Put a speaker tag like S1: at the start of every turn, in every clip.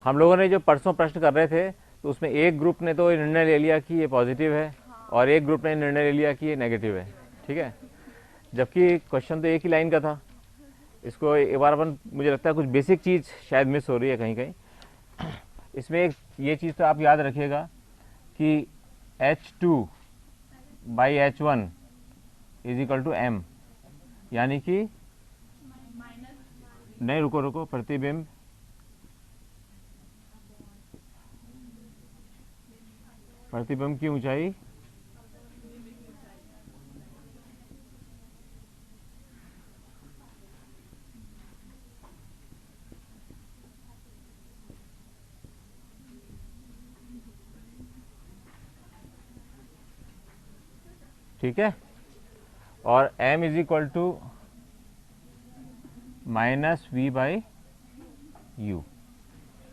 S1: हम लोगों ने जो परसों प्रश्न कर रहे थे तो उसमें एक ग्रुप ने तो निर्णय ले लिया कि ये पॉजिटिव है और एक ग्रुप ने निर्णय ले लिया कि ये नेगेटिव है, ठीक है, जबकि क्वेश्चन तो एक ही लाइन का था। इसको एक बार अपन, मुझे लगता है कुछ बेसिक चीज़ शायद मिस हो रही है कहीं कहीं। इसमें एक ये चीज़ तो आप याद रखिएगा कि H2/H1 is equal to M, यानी कि नहीं, रुको रुको, प्रतिबिंब की ऊंचाई ठीक है, और M is equal to -V/U।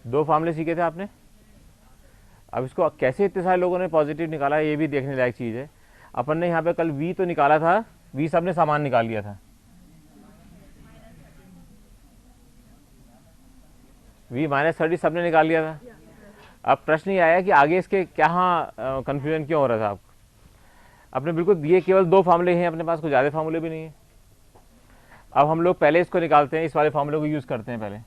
S1: दो फार्मूले सीखे थे आपने। अब इसको कैसे इतने सारे लोगों ने पॉजिटिव निकाला ये भी देखने लायक चीज़ है। अपन ने यहाँ पे कल V तो निकाला था, V सबने सामान निकाल लिया था, V-30 सबने निकाल लिया था। अब प्रश्न ये आया कि आगे इसके क्या कंफ्यूजन क्यों हो रहा था आपको। अपने बिल्कुल ये केवल दो फार्मूले हैं अपने पास, कोई ज़्यादा फार्मूले भी नहीं है। अब हम लोग पहले इसको निकालते हैं, इस वाले फार्मूले को यूज़ करते हैं पहले।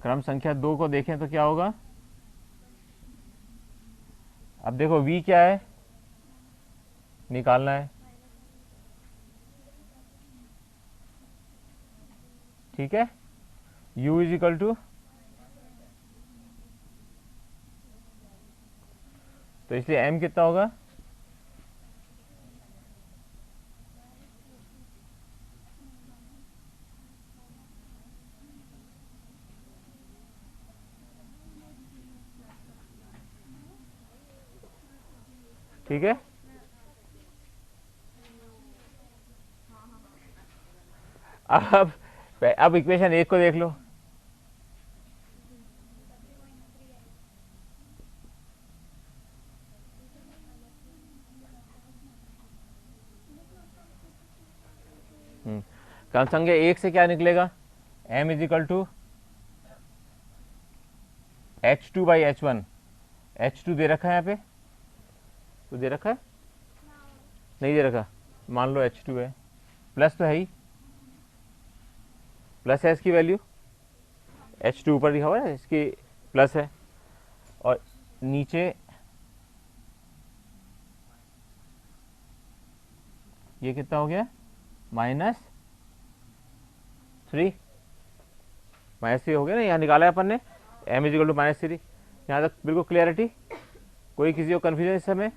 S1: क्रम संख्या 2 को देखें तो क्या होगा। अब देखो V क्या है, निकालना है, ठीक है। U इज इक्वल टू, तो इसलिए M कितना होगा, ठीक है। अब इक्वेशन 1 को देख लो। क्रम संख्या 1 से क्या निकलेगा, M is equal to H2/H1। H2 दे रखा है यहाँ पे, तो दे रखा है, नहीं दे रखा, मान लो H2 है, प्लस तो है ही, प्लस है इसकी वैल्यू, H2 ऊपर लिखा हुआ है, इसकी प्लस है, और नीचे ये कितना हो गया, -3 हो गया ना, यहाँ निकाला है अपन ने M इज इक्वल टू -3। यहाँ तक बिल्कुल क्लियरिटी, कोई किसी को कन्फ्यूजन इस समय।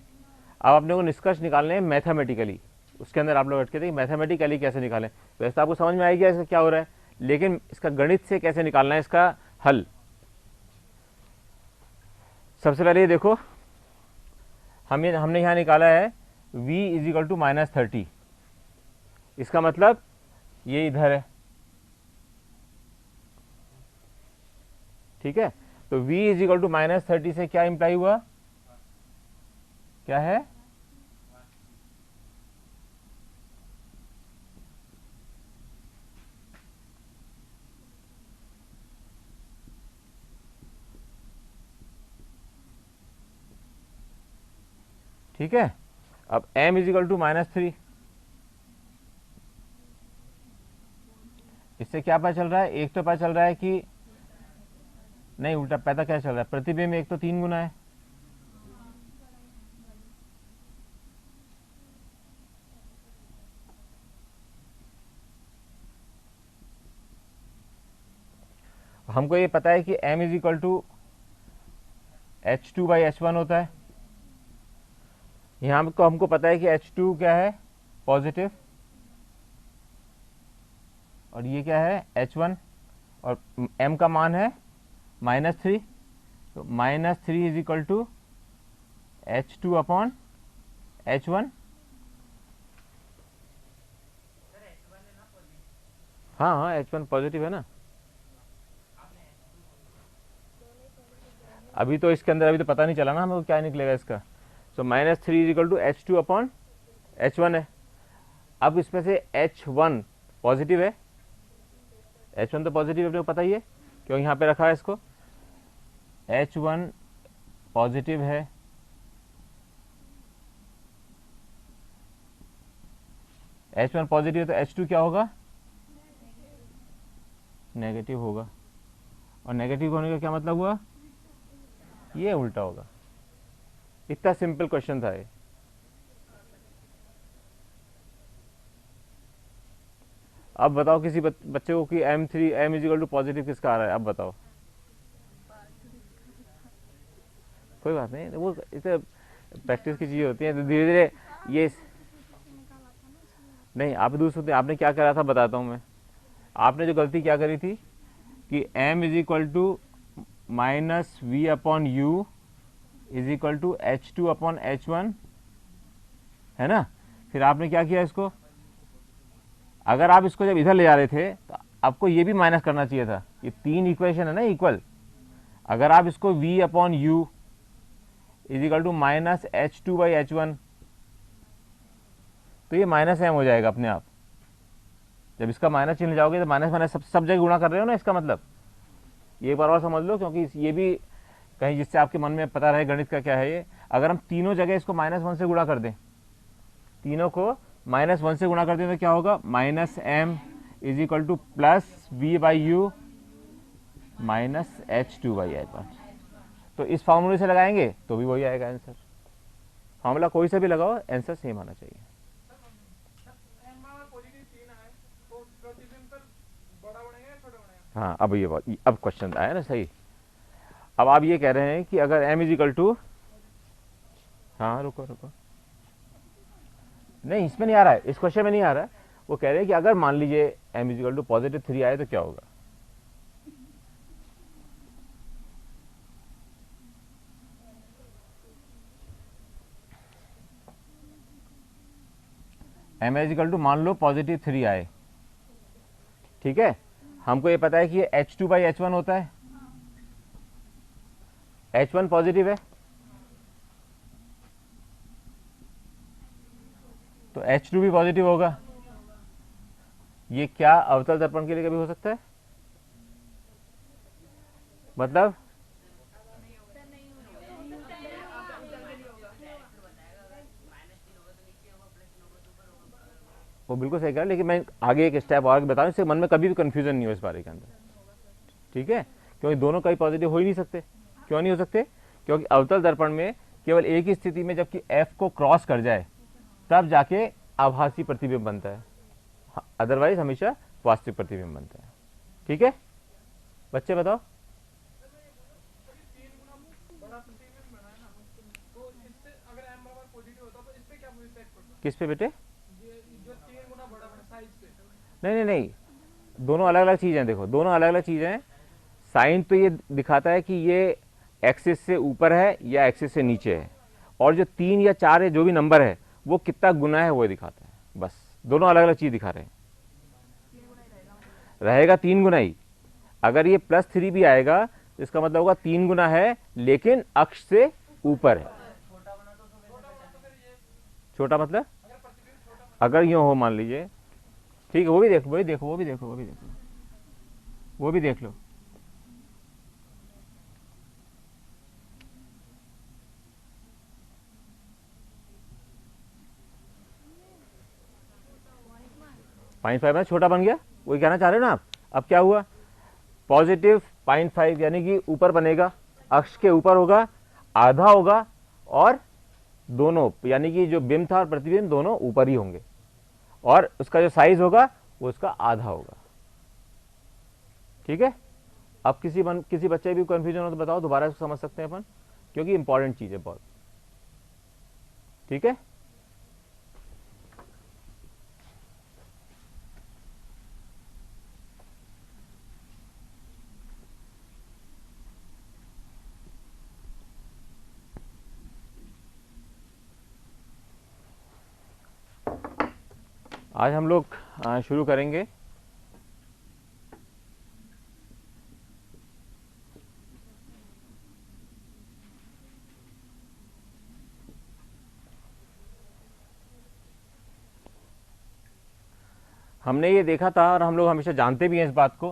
S1: अब अपने को निष्कर्ष निकालने हैं मैथमेटिकली, उसके अंदर आप लोग अटके थे मैथमेटिकली कैसे निकालें। वैसे तो आपको समझ में आएगी ऐसा क्या हो रहा है, लेकिन इसका गणित से कैसे निकालना है इसका हल। सबसे पहले ये देखो, हमने यहाँ निकाला है V इज इक्वल टू -30। इसका मतलब ये इधर है, ठीक है। तो V इज इक्वल टू -30 से क्या इंप्लाई हुआ, क्या है, ठीक है। अब M इज इक्वल टू -3, इससे क्या पता चल रहा है, एक तो पता चल रहा है कि नहीं, उल्टा पता क्या चल रहा है, प्रतिबिंब एक तो 3 गुना है, हमको ये पता है कि M is equal to H2/H1 होता है। यहाँ को हमको पता है कि H2 क्या है, पॉजिटिव, और ये क्या है, H1, और M का मान है -3, तो -3 इज इक्वल टू H2/H1। हाँ हाँ, H1 पॉजिटिव है ना। अभी तो इसके अंदर अभी तो पता नहीं चला ना हमें क्या निकलेगा इसका। So -3 is equal to H2 upon H1 है। अब इसमें से H1 पॉजिटिव है, H1 तो पॉजिटिव है, अपने को पता ही है क्यों यहाँ पे रखा है इसको। H1 पॉजिटिव है, H1 पॉजिटिव है तो H2 क्या होगा, नेगेटिव होगा। और नेगेटिव होने का क्या मतलब हुआ, ये उल्टा होगा। इतना सिंपल क्वेश्चन था ये। अब बताओ किसी बच्चे को कि m is equal to positive किसका आ रहा है, अब बताओ। कोई बात नहीं, वो इसे प्रैक्टिस की चीज़ होती है, तो धीरे धीरे ये नहीं। आप दूसरे आपने क्या करा था बताता हूँ मैं। आपने जो गलती क्या करी थी कि m is equal to -v upon u is equal to H2 upon H1, है ना। फिर आपने क्या किया इसको, अगर आप इसको जब इधर ले जा रहे थे तो आपको ये भी माइनस करना चाहिए था। ये 3 इक्वेशन है ना इक्वल। अगर आप इसको v upon u is equal to -H2/H1, तो ये -m हो जाएगा अपने आप। जब इसका माइनस चिन्ह जाओगे तो माइनस माइनस सब जगह गुणा कर रहे हो ना, इसका मतलब ये एक बार और समझ लो, क्योंकि ये भी कहीं जिससे आपके मन में पता रहे गणित का क्या है ये। अगर हम तीनों जगह इसको -1 से गुणा कर दें, तीनों को -1 से गुणा कर दें तो क्या होगा, -m is equal to +v/u -H2/H1। तो इस फॉर्मूले से लगाएंगे तो भी वही आएगा आंसर। फॉर्मूला कोई सा भी लगाओ, आंसर सेम आना चाहिए। हाँ, अब ये अब क्वेश्चन आया ना सही। अब आप ये कह रहे हैं कि अगर m इज इक्वल टू, हाँ रुको रुको, नहीं इसमें नहीं आ रहा है, इस क्वेश्चन में नहीं आ रहा है। वो कह रहे हैं कि अगर मान लीजिए m इज इक्वल टू +3 आए तो क्या होगा। m इज इक्वल टू मान लो +3 आए, ठीक है। हमको ये पता है कि ये H2/H1 होता है, H1 पॉजिटिव है तो H2 भी पॉजिटिव होगा। ये क्या अवतल दर्पण के लिए कभी हो सकता है, मतलब वो बिल्कुल सही कह रहा है, लेकिन मैं आगे एक स्टेप और बताऊं, इससे मन में कभी भी कंफ्यूजन नहीं हो इस बारे के अंदर, ठीक है। क्योंकि दोनों कहीं पॉजिटिव हो ही नहीं सकते। क्यों नहीं हो सकते, क्योंकि अवतल दर्पण में केवल एक ही स्थिति में जबकि f को क्रॉस कर जाए तब जाके आभासी प्रतिबिंब बनता है, अदरवाइज हमेशा वास्तविक प्रतिबिंब बनता है, ठीक है। बच्चे बताओ, किस पे बेटे, नहीं नहीं नहीं, दोनों अलग अलग चीज़ें हैं। देखो दोनों अलग अलग चीज़ें हैं। साइन तो ये दिखाता है कि ये एक्सिस से ऊपर है या एक्सिस से नीचे है, और जो 3 या 4 है जो भी नंबर है वो कितना गुना है वो दिखाता है। बस दोनों अलग अलग चीज़ दिखा रहे हैं। रहेगा 3 गुना ही। अगर ये +3 भी आएगा तो इसका मतलब होगा 3 गुना है लेकिन अक्ष से ऊपर है। छोटा मतलब अगर यूँ हो मान लीजिए, ठीक है, वो भी देखो, वो भी देखो, वो भी देखो, वो भी देखो, वो भी देख लो। .5 में छोटा बन गया, वही कहना चाह रहे हो ना आप। अब क्या हुआ, पॉजिटिव .5 यानी कि ऊपर बनेगा, अक्ष के ऊपर होगा, आधा होगा, और दोनों यानी कि जो बिंब था और प्रतिबिंब दोनों ऊपर ही होंगे, और उसका जो साइज होगा वो उसका आधा होगा, ठीक है। अब किसी बच्चे भी कंफ्यूजन हो तो बताओ, दोबारा इसको समझ सकते हैं अपन, क्योंकि इंपॉर्टेंट चीज है बहुत, ठीक है। आज हम लोग शुरू करेंगे हमने ये देखा था और हम लोग हमेशा जानते भी हैं इस बात को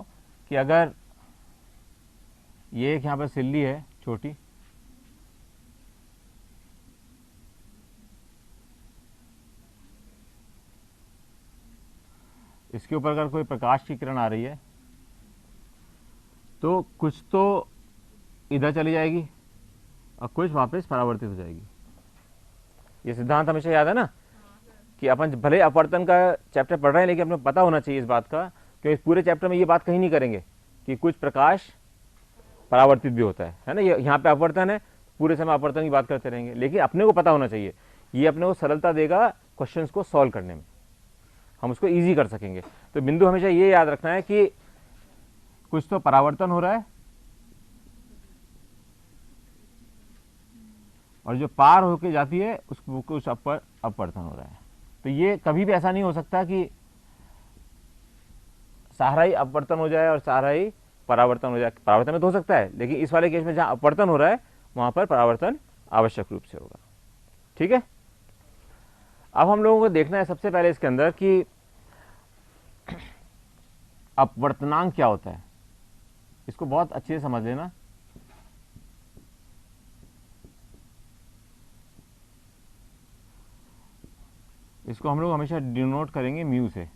S1: कि अगर ये एक यहाँ पर सिल्ली है छोटी, इसके ऊपर अगर कोई प्रकाश की किरण आ रही है तो कुछ तो इधर चली जाएगी और कुछ वापस परावर्तित हो जाएगी। ये सिद्धांत हमेशा याद है ना कि अपन भले अपवर्तन का चैप्टर पढ़ रहे हैं लेकिन अपने पता होना चाहिए इस बात का, क्योंकि पूरे चैप्टर में ये बात कहीं नहीं करेंगे कि कुछ प्रकाश परावर्तित भी होता है ना। ये यहाँ पे अपवर्तन है, पूरे समय अपवर्तन की बात करते रहेंगे, लेकिन अपने को पता होना चाहिए। ये अपने को सरलता देगा क्वेश्चंस को सॉल्व करने में, हम उसको इजी कर सकेंगे। तो बिंदु हमेशा ये याद रखना है कि कुछ तो परावर्तन हो रहा है और जो पार होके जाती है उसको कुछ अपवर्तन हो रहा है। तो ये कभी भी ऐसा नहीं हो सकता कि सारा ही अपवर्तन हो जाए और सारा ही परावर्तन हो जाए। परावर्तन में तो हो सकता है, लेकिन इस वाले केस में जहां अपवर्तन हो रहा है वहां पर परावर्तन आवश्यक रूप से होगा। ठीक है, अब हम लोगों को देखना है सबसे पहले इसके अंदर कि अपवर्तनांक क्या होता है। इसको बहुत अच्छे से समझ लेना। इसको हम लोग हमेशा डिनोट करेंगे म्यू से।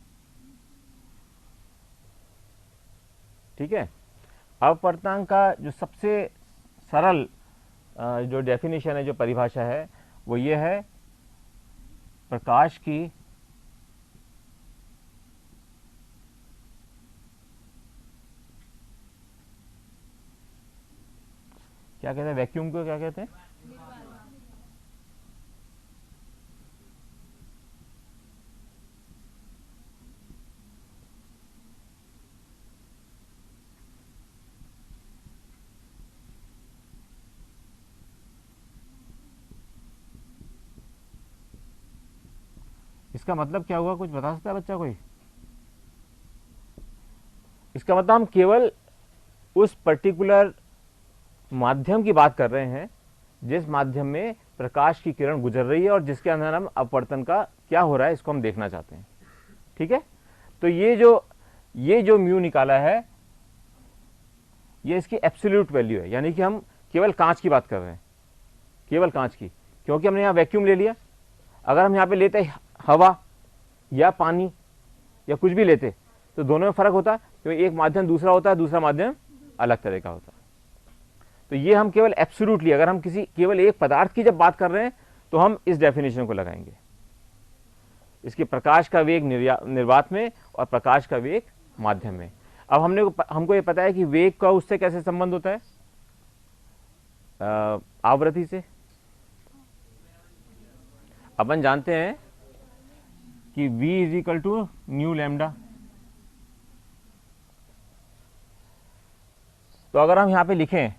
S1: ठीक है, अपवर्तनांक का जो सबसे सरल जो डेफिनेशन है, जो परिभाषा है, वो ये है प्रकाश की क्या कहते हैं, वैक्यूम को क्या कहते हैं, इसका मतलब क्या हुआ, कुछ बता सकता है बच्चा कोई? इसका मतलब हम केवल उस पर्टिकुलर माध्यम की बात कर रहे हैं जिस माध्यम में प्रकाश की किरण गुजर रही है और जिसके अंदर हम अपवर्तन का क्या हो रहा है इसको हम देखना चाहते हैं। ठीक है, तो ये जो म्यू निकाला है ये इसकी एब्सोल्यूट वैल्यू है, यानी कि हम केवल कांच की बात कर रहे हैं, केवल कांच की, क्योंकि हमने यहां वैक्यूम ले लिया। अगर हम यहां पे लेते हवा या पानी या कुछ भी लेते तो दोनों में फर्क होता, क्योंकि एक माध्यम दूसरा होता है, दूसरा माध्यम अलग तरह का होता है। तो ये हम केवल एब्सोल्यूटली, अगर हम किसी केवल एक पदार्थ की जब बात कर रहे हैं तो हम इस डेफिनेशन को लगाएंगे, इसके प्रकाश का वेग निर्वात में और प्रकाश का वेग माध्यम में। अब हमको ये पता है कि वेग का उससे कैसे संबंध होता है, आवृत्ति से। अपन जानते हैं कि v is equal to nu lambda. तो अगर हम यहां पे लिखें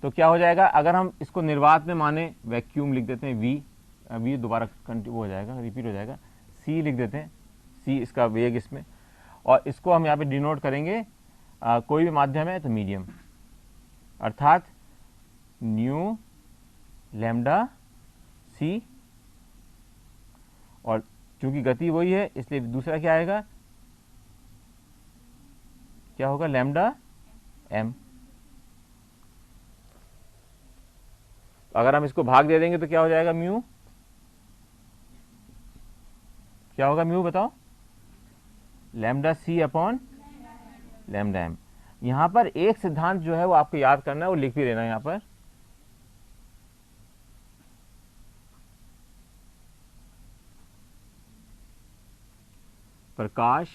S1: तो क्या हो जाएगा, अगर हम इसको निर्वात में माने वैक्यूम लिख देते हैं, v दोबारा हो जाएगा, रिपीट हो जाएगा, c लिख देते हैं, c इसका वेग इसमें, और इसको हम यहाँ पे डिनोट करेंगे कोई भी माध्यम है तो मीडियम, अर्थात न्यू लैम्डा c, और चूंकि गति वही है इसलिए दूसरा क्या आएगा, क्या होगा, लैम्डा m। अगर हम इसको भाग दे देंगे तो क्या हो जाएगा, म्यू, क्या होगा म्यू बताओ, lambda c upon lambda m। यहां पर एक सिद्धांत जो है वो आपको याद करना है, वो लिख भी लेना है यहां पर, प्रकाश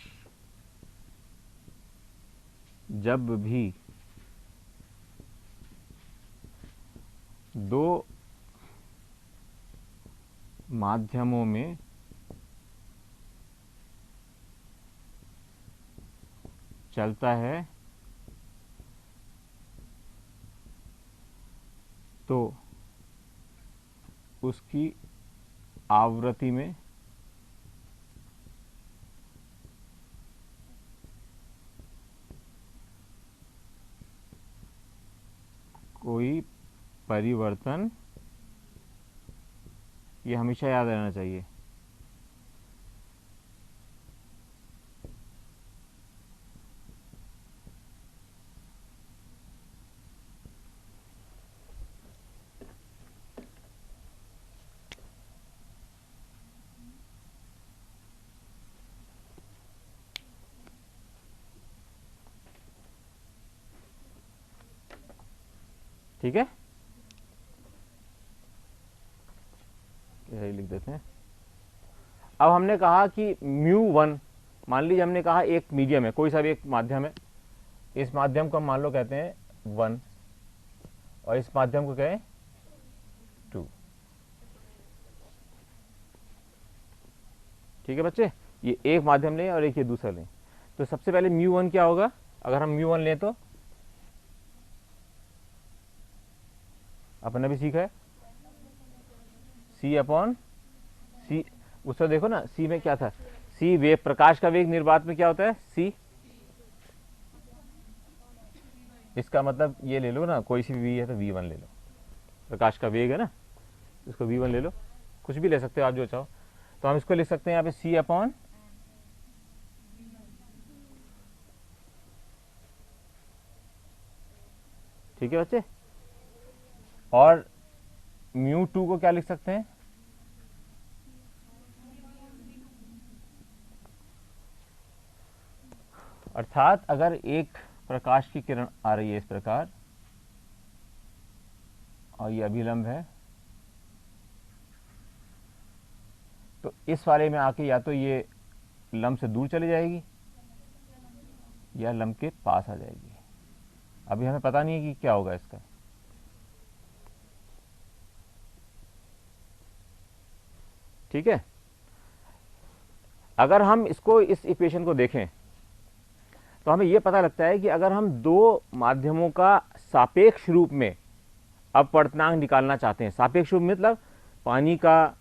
S1: जब भी दो माध्यमों में चलता है तो उसकी आवृत्ति में कोई परिवर्तन, ये हमेशा याद रहना चाहिए, ठीक है, यही लिख देते हैं। अब हमने कहा कि μ1, मान लीजिए हमने कहा एक मीडियम है, कोई सा भी एक माध्यम है, इस माध्यम को हम मान लो कहते हैं 1 और इस माध्यम को कहें 2। ठीक है बच्चे, ये एक माध्यम लें और एक ये दूसरा लें। तो सबसे पहले μ1 क्या होगा, अगर हम μ1 लें तो अपन ने भी सीखा है C/C, उससे देखो ना C में क्या था, C वेग, प्रकाश का वेग निर्वात में क्या होता है C, इसका मतलब ये ले लो ना, कोई सी V है तो V1 ले लो, प्रकाश का वेग है ना, इसको V1 ले लो, कुछ भी ले सकते हो आप जो चाहो। तो हम इसको लिख सकते हैं यहाँ पे C/, ठीक है बच्चे। और μ2 को क्या लिख सकते हैं, अर्थात अगर एक प्रकाश की किरण आ रही है इस प्रकार और ये अभिलंब है, तो इस वाले में आके या तो ये लंब से दूर चली जाएगी या लंब के पास आ जाएगी। अभी हमें पता नहीं है कि क्या होगा इसका। ठीक है, अगर हम इसको, इस इक्वेशन को देखें तो हमें यह पता लगता है कि अगर हम दो माध्यमों का सापेक्ष रूप में अपवर्तनांक निकालना चाहते हैं, सापेक्ष रूप मतलब पानी का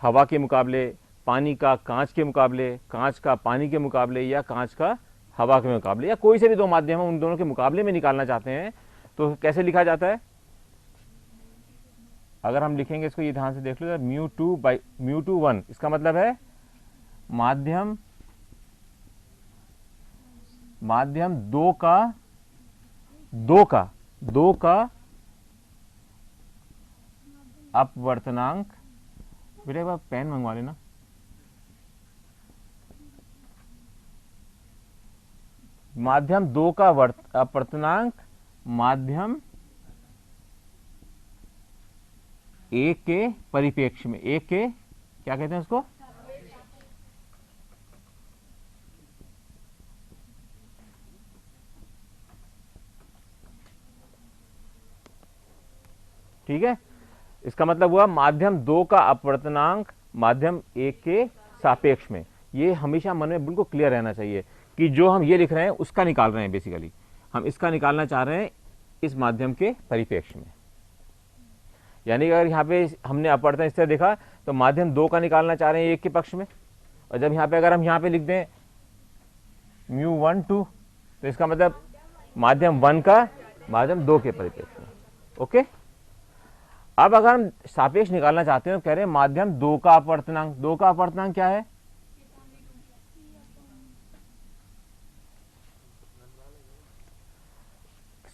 S1: हवा के मुकाबले, पानी का कांच के मुकाबले, कांच का पानी के मुकाबले, या कांच का हवा के मुकाबले, या कोई से भी दो माध्यम हम उन दोनों के मुकाबले में निकालना चाहते हैं, तो कैसे लिखा जाता है। अगर हम लिखेंगे इसको, ये ध्यान से देख लो, μ2/μ1, इसका मतलब है माध्यम दो का अपवर्तनांक। बेटा एक बार पेन मंगवा लेना। माध्यम दो का अपवर्तनांक माध्यम एक के परिप्रेक्ष्य में, एक के क्या कहते हैं उसको, ठीक है। इसका मतलब हुआ माध्यम दो का अपवर्तनांक माध्यम एक के सापेक्ष में। ये हमेशा मन में बिल्कुल क्लियर रहना चाहिए कि जो हम ये लिख रहे हैं उसका निकाल रहे हैं, बेसिकली हम इसका निकालना चाह रहे हैं इस माध्यम के परिप्रेक्ष्य में। यानी कि अगर यहाँ पे हमने अपवर्तन इस तरह देखा तो माध्यम दो का निकालना चाह रहे हैं एक के पक्ष में, और जब यहाँ पे अगर हम यहाँ पे लिख दें μ1/2 तो इसका मतलब माध्यम 1 का माध्यम 2 के परिप्रेक्ष्य में। ओके, अब अगर हम सापेक्ष निकालना चाहते हैं तो कह रहे हैं माध्यम 2 का अपवर्तनांक। 2 का अपवर्तनांक क्या है,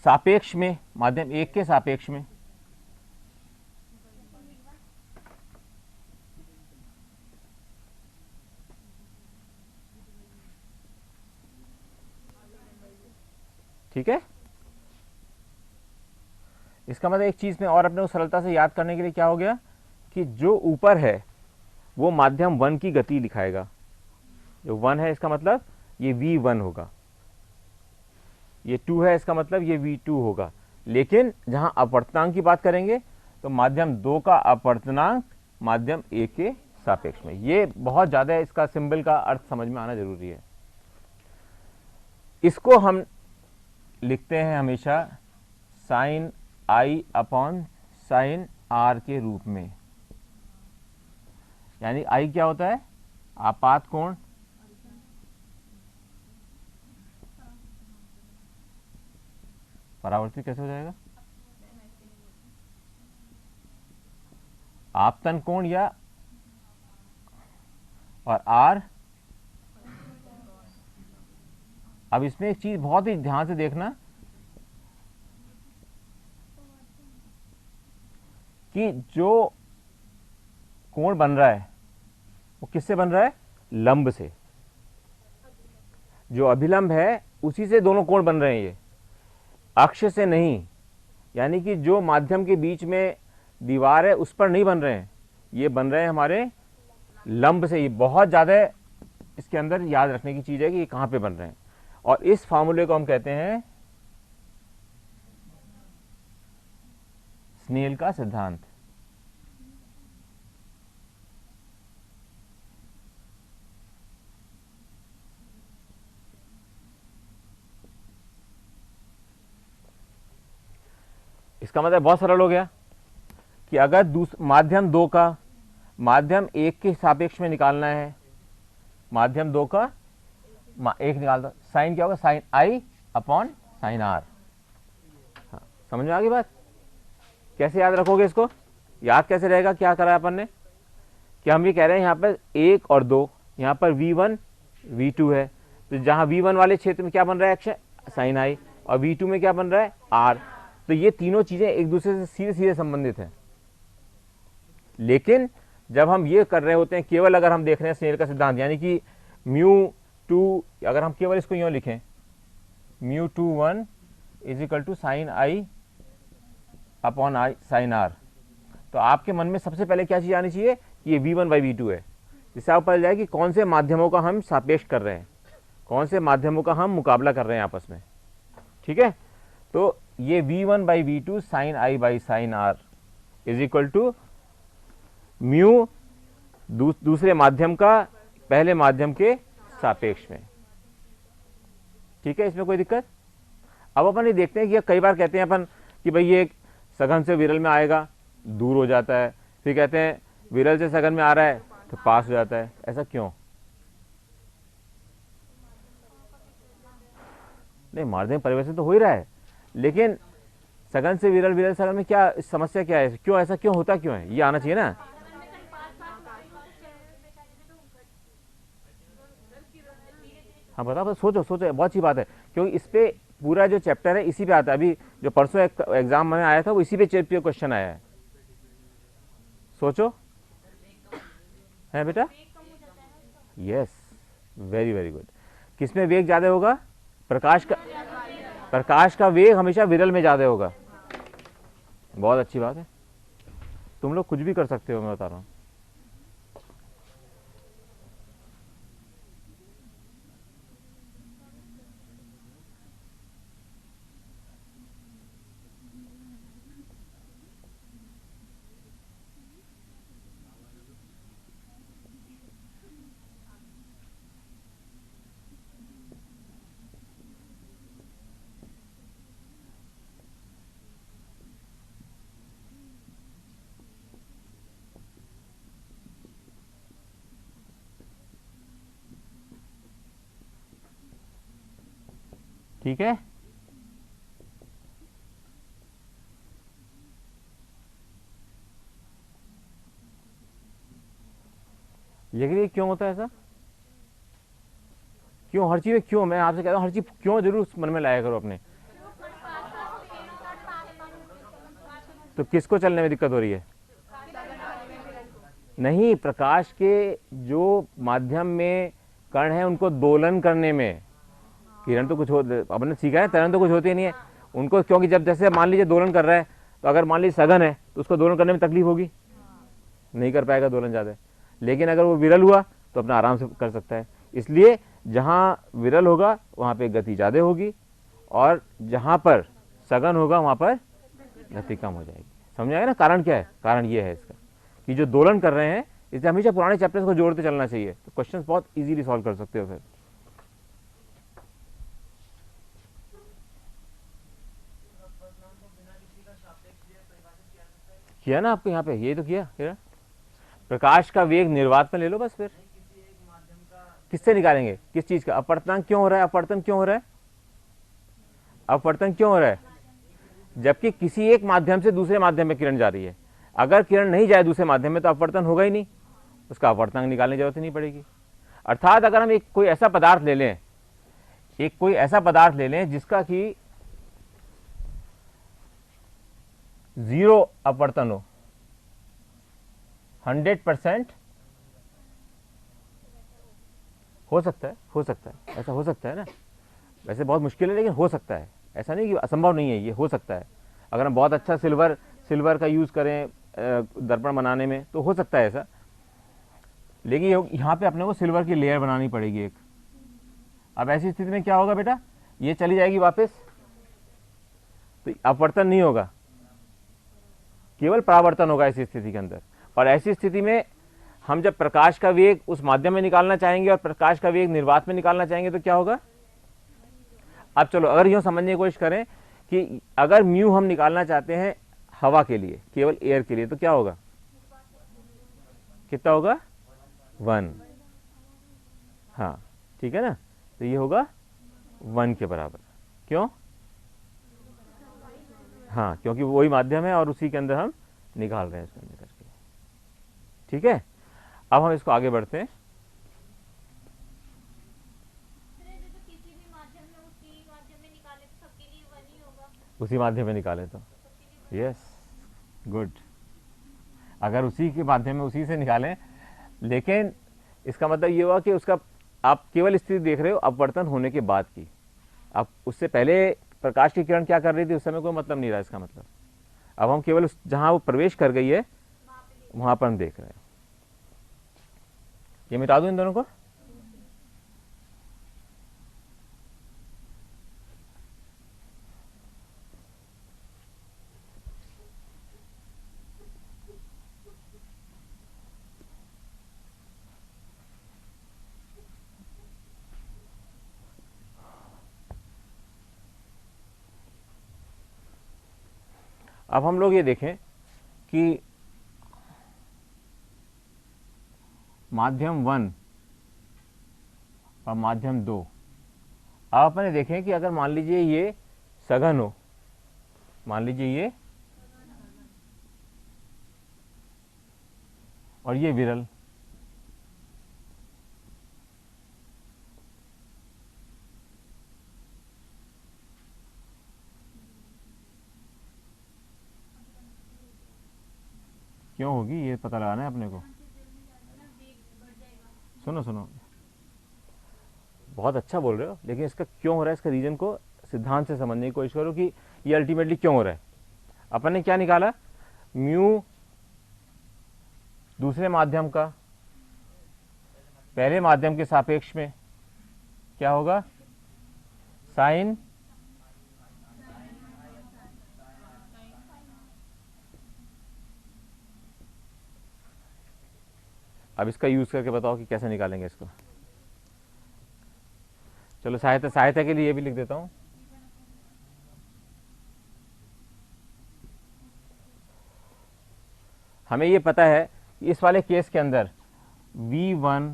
S1: सापेक्ष में, माध्यम 1 के सापेक्ष में। ठीक है, इसका मतलब एक चीज में और अपने को सरलता से याद करने के लिए क्या हो गया कि जो ऊपर है वो माध्यम 1 की गति दिखाएगा। जो 1 है इसका मतलब ये v1 होगा, ये 2 है इसका मतलब ये v2 होगा। लेकिन जहां अपवर्तनांक की बात करेंगे तो माध्यम 2 का अपवर्तनांक माध्यम 1 के सापेक्ष में। ये बहुत ज्यादा इसका सिंबल का अर्थ समझ में आना जरूरी है। इसको हम लिखते हैं हमेशा sin I/sin R के रूप में। यानी I क्या होता है, आपात कोण, परावर्तित कैसे हो जाएगा, आपतन कोण, या और R। अब इसमें एक चीज बहुत ही ध्यान से देखना कि जो कोण बन रहा है वो किससे बन रहा है, लंब से। जो अभिलंब है उसी से दोनों कोण बन रहे हैं, ये अक्ष से नहीं। यानी कि जो माध्यम के बीच में दीवार है उस पर नहीं बन रहे हैं, ये बन रहे हैं हमारे लंब से। ये बहुत ज़्यादा इसके अंदर याद रखने की चीज़ है कि ये कहाँ पे बन रहे हैं, और इस फार्मूले को हम कहते हैं स्नेल का सिद्धांत। इसका मतलब बहुत सरल हो गया कि अगर माध्यम 2 का माध्यम 1 के सापेक्ष में निकालना है, माध्यम 2 का 1 निकाल दो, साइन क्या होगा, sine i upon sine r. हाँ, समझ में आ गई बात? कैसे याद रखोगे इसको? याद कैसे रहेगा? क्या करा अपन ने कि हम ये कह रहे हैं यहाँ पर 1 और 2, यहाँ पर V1 V2 है, तो जहाँ V1 वाले क्षेत्र में क्या बन रहा है अक्षय, साइन आई, और V2 में क्या बन रहा है, आर। तो ये तीनों चीजें एक दूसरे से सीधे सीधे संबंधित हैं। लेकिन जब हम ये कर रहे होते हैं, केवल अगर हम देख रहे हैं स्नेल का सिद्धांत, यानी कि μ2, अगर हम केवल इसको यूं लिखें, μ21 is equal to sine i upon i sine r, तो आपके मन में सबसे पहले क्या चीज आनी चाहिए कि ये V1/V2 है, जिससे आपको पता जाए कि कौन से माध्यमों का हम सापेक्ष कर रहे हैं, कौन से माध्यमों का हम मुकाबला कर रहे हैं आपस में। ठीक है, तो ये V1/V2 sine i by sine r is equal to mu दूसरे माध्यम का पहले माध्यम के सापेक्ष में। ठीक है, इसमें कोई दिक्कत? अब अपन ये देखते हैं कि कई बार कहते हैं अपन कि भाई ये सघन से विरल में आएगा, दूर हो जाता है, फिर कहते हैं विरल से सघन में आ रहा है तो पास हो जाता है। ऐसा क्यों? नहीं, माध्यम परिवर्तन तो हो ही रहा है, लेकिन सघन से विरल, विरल सघन में क्या समस्या क्या है? क्यों ऐसा क्यों होता क्यों है? ये आना चाहिए ना। हाँ बताओ, सोचो सोचो, बहुत अच्छी बात है, क्योंकि इस पे पूरा जो चैप्टर है इसी पे आता है। अभी जो परसों एग्जाम में आया था वो इसी पे क्वेश्चन आया है। सोचो, है बेटा? Yes, very very good. किसमें वेग ज्यादा होगा? प्रकाश का वेग हमेशा विरल में ज्यादा होगा। बहुत अच्छी बात है, तुम लोग कुछ भी कर सकते हो, मैं बता रहा हूं। ठीक है, लेकिन ये क्यों होता है ऐसा? क्यों हर चीज में क्यों? मैं आपसे कहता हूँ हर चीज क्यों जरूर मन में लाया करो अपने। तो किसको चलने में दिक्कत हो रही है? नहीं, प्रकाश के जो माध्यम में कण है उनको दोलन करने में, किरण तो कुछ अपने सीखा है, तरंग तो कुछ होती नहीं है उनको, क्योंकि जब जैसे मान लीजिए दोलन कर रहा है, तो अगर मान लीजिए सघन है तो उसको दोलन करने में तकलीफ होगी, नहीं कर पाएगा दोलन ज़्यादा। लेकिन अगर वो विरल हुआ तो अपना आराम से कर सकता है। इसलिए जहाँ विरल होगा वहाँ पे गति ज़्यादा होगी, और जहाँ पर सघन होगा वहाँ पर गति कम हो जाएगी। समझ आएगा ना? कारण क्या है? कारण ये है इसका कि जो दोलन कर रहे हैं, इसलिए हमेशा पुराने चैप्टर्स को जोड़ते चलना चाहिए, तो क्वेश्चंस बहुत इजीली सॉल्व कर सकते हो। फिर किया ना आपको यहाँ पे, ये तो किया। प्रकाश का वेग निर्वात में ले लो बस। फिर किससे निकालेंगे? किस चीज का? अपवर्तनांक क्यों हो रहा है? अपवर्तन क्यों हो रहा है? अपवर्तन क्यों हो रहा है? जबकि किसी एक माध्यम से दूसरे माध्यम में किरण जा रही है। अगर किरण नहीं जाए दूसरे माध्यम में तो अपवर्तन होगा ही नहीं, उसका अपवर्तनांक निकालने की जरूरत ही नहीं पड़ेगी। अर्थात अगर हम एक कोई ऐसा पदार्थ ले लें, जिसका कि 0 अपवर्तन हो, 100% हो सकता है, ऐसा हो सकता है ना। वैसे बहुत मुश्किल है लेकिन हो सकता है, ऐसा नहीं कि असंभव नहीं है, ये हो सकता है। अगर हम बहुत अच्छा सिल्वर का यूज़ करें दर्पण बनाने में तो हो सकता है ऐसा, लेकिन यहाँ पे अपने को सिल्वर की लेयर बनानी पड़ेगी एक। अब ऐसी स्थिति में क्या होगा बेटा, ये चली जाएगी वापस, तो अपवर्तन नहीं होगा, केवल परावर्तन होगा ऐसी स्थिति के अंदर। और ऐसी स्थिति में हम जब प्रकाश का वेग उस माध्यम में निकालना चाहेंगे और प्रकाश का वेग निर्वात में निकालना चाहेंगे तो क्या होगा। अब चलो अगर यूं समझने की कोशिश करें कि अगर म्यू हम निकालना चाहते हैं हवा के लिए, केवल एयर के लिए, तो क्या होगा, कितना होगा, 1। हाँ ठीक है ना, तो ये होगा 1 के बराबर। क्यों, हाँ क्योंकि वही माध्यम है और उसी के अंदर हम निकाल रहे हैं इसके अंदर करके। ठीक है, अब हम इसको आगे बढ़ते हैं। उसी माध्यम में निकाले तो यस गुड, अगर उसी के माध्यम में उसी से निकालें, लेकिन इसका मतलब ये हुआ कि उसका आप केवल स्थिति देख रहे हो अपवर्तन होने के बाद की। अब उससे पहले प्रकाश की किरण क्या कर रही थी उस समय कोई मतलब नहीं रहा इसका मतलब। अब हम केवल जहां वो प्रवेश कर गई है वहां पर हम देख रहे हैं। ये मिटा दूं इन दोनों को। अब हम लोग ये देखें कि माध्यम 1 और माध्यम 2, अब अपने देखें कि अगर मान लीजिए ये सघन हो, मान लीजिए ये, और ये विरल, क्यों होगी ये पता लगाना है अपने को। सुनो सुनो, बहुत अच्छा बोल रहे हो, लेकिन इसका क्यों हो रहा है, इसका रीजन को सिद्धांत से समझने की कोशिश करो कि ये अल्टीमेटली क्यों हो रहा है। अपन ने क्या निकाला, म्यू दूसरे माध्यम का पहले माध्यम के सापेक्ष में क्या होगा, साइन अब इसका यूज करके बताओ कि कैसे निकालेंगे इसको। चलो सहायता के लिए ये भी लिख देता हूं। हमें ये पता है कि इस वाले केस के अंदर V1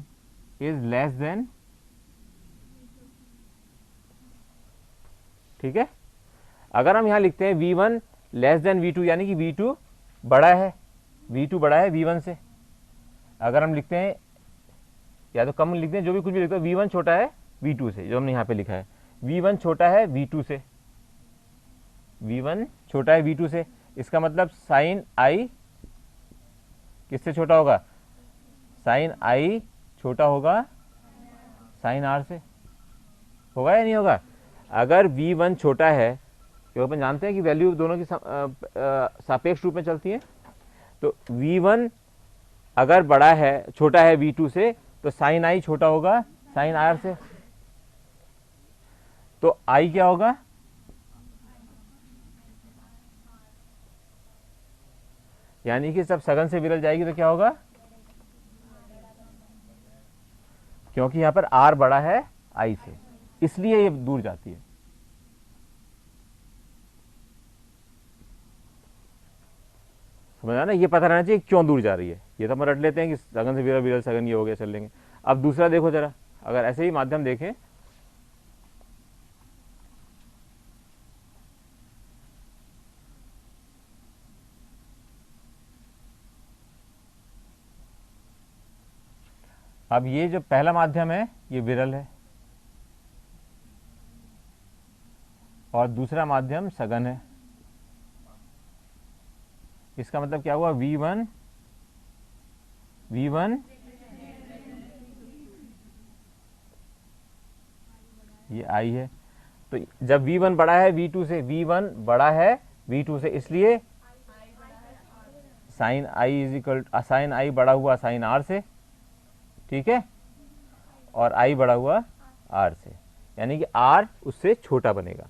S1: इज लेस देन, ठीक है। अगर हम यहां लिखते हैं V1 लेस देन V2 यानी कि V2 बड़ा है, V2 बड़ा है V1 से। अगर हम लिखते हैं या तो कम लिखते हैं, जो भी कुछ भी लिखते हैं, V1 छोटा है V2 से, जो हमने यहां पे लिखा है V1 छोटा है V2 से, V1 छोटा है V2 से, इसका मतलब साइन I किससे छोटा होगा, साइन I छोटा होगा साइन R से, होगा या नहीं होगा। अगर V1 छोटा है, क्योंकि अपन जानते हैं कि वैल्यू दोनों की सापेक्ष रूप में चलती है, तो V1 अगर बड़ा है, छोटा है V2 से, तो साइन I छोटा होगा साइन R से, तो I क्या होगा, यानी कि सब सघन से विरल जाएगी तो क्या होगा, क्योंकि यहां पर R बड़ा है I से, इसलिए ये दूर जाती है। समझा ना, ये पता रहना चाहिए क्यों दूर जा रही है। ये तो हम रट लेते हैं कि सघन से विरल, विरल सघन, ये हो गया, चल लेंगे। अब दूसरा देखो जरा, अगर ऐसे ही माध्यम देखें, अब ये जो पहला माध्यम है ये विरल है और दूसरा माध्यम सघन है। इसका मतलब क्या हुआ, V1 ये I है, तो जब V1 बड़ा है V2 से, V1 बड़ा है V2 से, इसलिए sine i is equal, sine i बड़ा हुआ साइन आर से, ठीक है, और आई बड़ा हुआ आर से, यानी कि आर उससे छोटा बनेगा।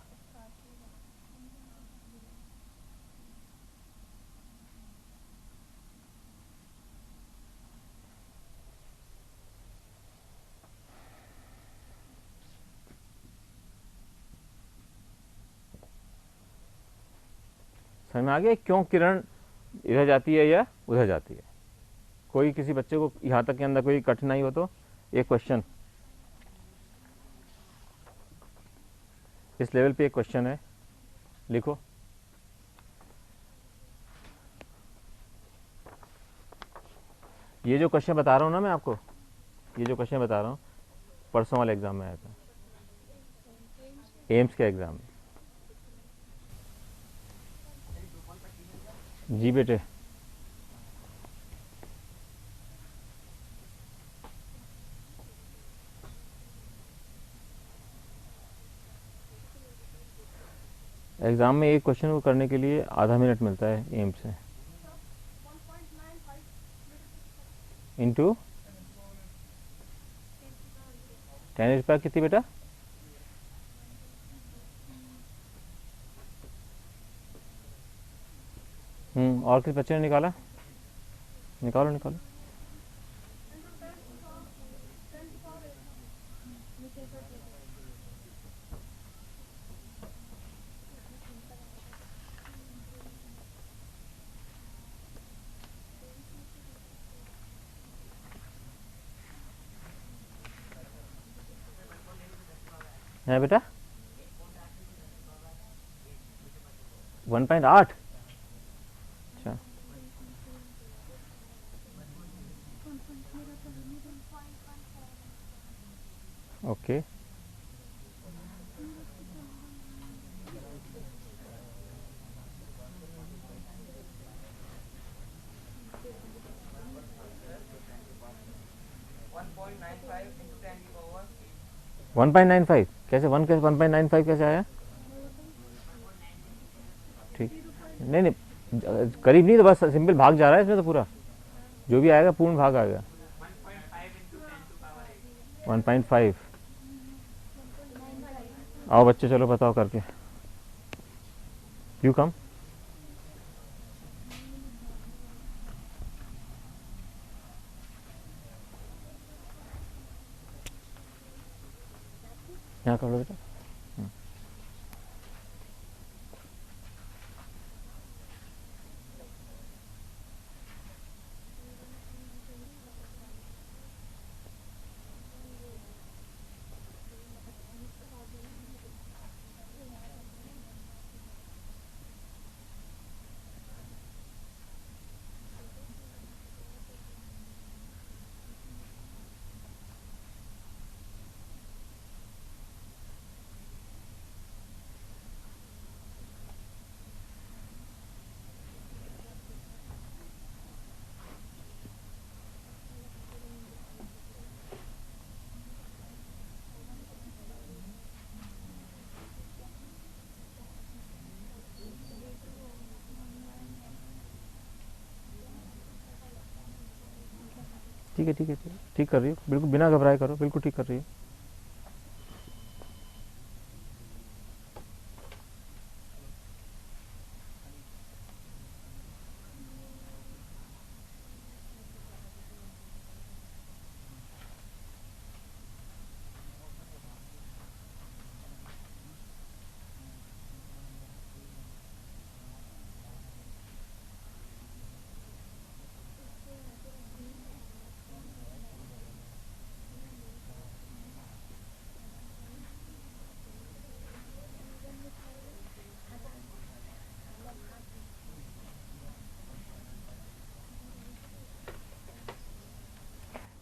S1: समझ में आ गया क्यों किरण इधर जाती है या उधर जाती है? कोई किसी बच्चे को यहाँ तक के अंदर कोई कठिनाई हो तो एक क्वेश्चन, इस लेवल पे एक क्वेश्चन है, लिखो। ये जो क्वेश्चन बता रहा हूँ ना मैं आपको, ये जो क्वेश्चन बता रहा हूँ परसों वाले एग्जाम में आया था, एम्स के एग्जाम में। जी बेटे, एग्जाम में एक क्वेश्चन को करने के लिए आधा मिनट मिलता है एम्स से, इंटू 10 कितनी बेटा? और किस बच्चे ने निकाला? निकालो निकालो। है बेटा 1.8। अच्छा, okay. One point nine five कैसे, 1.95 कैसे आया? ठीक, नहीं नहीं, करीब नहीं, तो बस सिंपल भाग जा रहा है इसमें, तो पूरा जो भी आएगा पूर्ण भाग आएगा। 1.5। आओ बच्चे, चलो बताओ करके। You come. यहाँ कर लो बेटा। ठीक है ठीक है, ठीक कर रही हो, बिल्कुल बिना घबराए करो, बिल्कुल ठीक कर रही हो।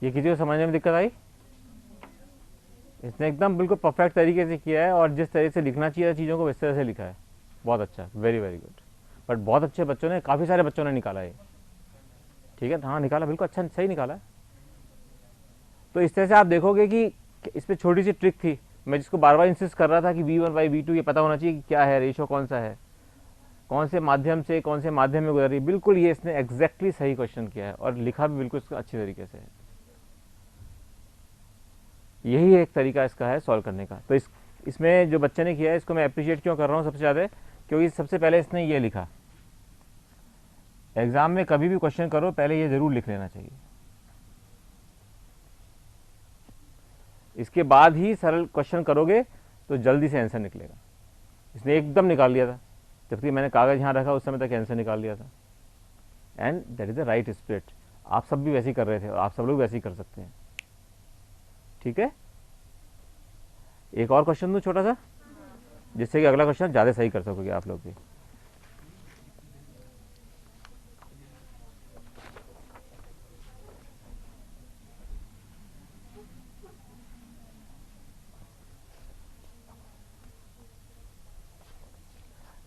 S1: ये किसी को समझने में दिक्कत आई? इसने एकदम बिल्कुल परफेक्ट तरीके से किया है, और जिस तरह से लिखना चाहिए चीज़ों को इस तरह से लिखा है। बहुत अच्छा, वेरी वेरी गुड। बट बहुत अच्छे बच्चों ने, काफ़ी सारे बच्चों ने निकाला है। ठीक है, हाँ निकाला, बिल्कुल अच्छा सही निकाला है। तो इस तरह से आप देखोगे कि इस पर छोटी सी ट्रिक थी, मैं जिसको बार बार इंसिस्ट कर रहा था कि V1/V2 ये पता होना चाहिए कि क्या है, रेशो कौन सा है। कौन से माध्यम से कौन से माध्यम में गुजर रही है, बिल्कुल ये इसने एग्जैक्टली सही क्वेश्चन किया है और लिखा भी बिल्कुल अच्छी तरीके से है। यही एक तरीका इसका है सॉल्व करने का। तो इसमें जो बच्चे ने किया है इसको मैं अप्रिशिएट क्यों कर रहा हूँ सबसे ज़्यादा, क्योंकि सबसे पहले इसने ये लिखा। एग्जाम में कभी भी क्वेश्चन करो पहले ये ज़रूर लिख लेना चाहिए, इसके बाद ही सरल क्वेश्चन करोगे तो जल्दी से आंसर निकलेगा। इसने एकदम निकाल लिया था, जबकि मैंने कागज़ यहाँ रखा उस समय तक आंसर निकाल लिया था। And that is the right spirit. आप सब भी वैसे ही कर रहे थे और आप सब लोग वैसे ही कर सकते हैं। ठीक है, एक और क्वेश्चन दूँ छोटा सा, जिससे कि अगला क्वेश्चन ज़्यादा सही कर सकोगे आप लोग भी।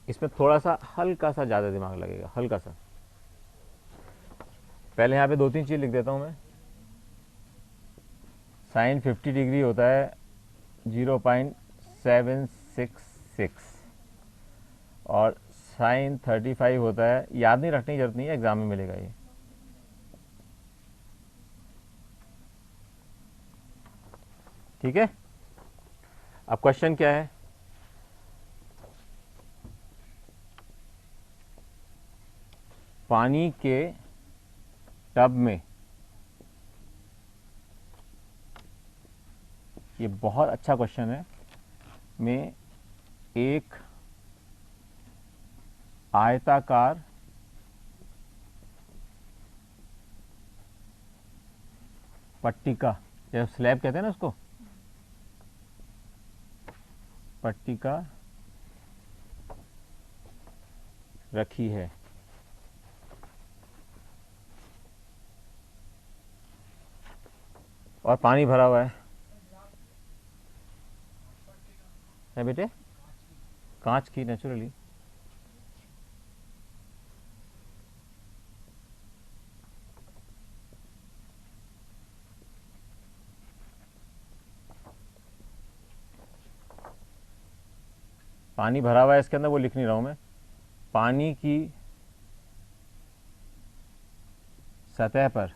S1: इसमें थोड़ा सा हल्का सा ज़्यादा दिमाग लगेगा, हल्का सा। पहले यहाँ पे 2-3 चीज़ लिख देता हूँ मैं। साइन 50 डिग्री होता है 0.766 और साइन 35 होता है, याद नहीं रखने की जरूरत नहीं है, एग्जाम में मिलेगा ये। ठीक है, अब क्वेश्चन क्या है, पानी के टब में, ये बहुत अच्छा क्वेश्चन है, में एक आयताकार पट्टिका, या स्लैब कहते हैं ना उसको, पट्टिका रखी है। और पानी भरा हुआ है बेटे, कांच की नेचुरली। पानी भरा हुआ है इसके अंदर, वो लिख नहीं रहा हूं मैं। पानी की सतह पर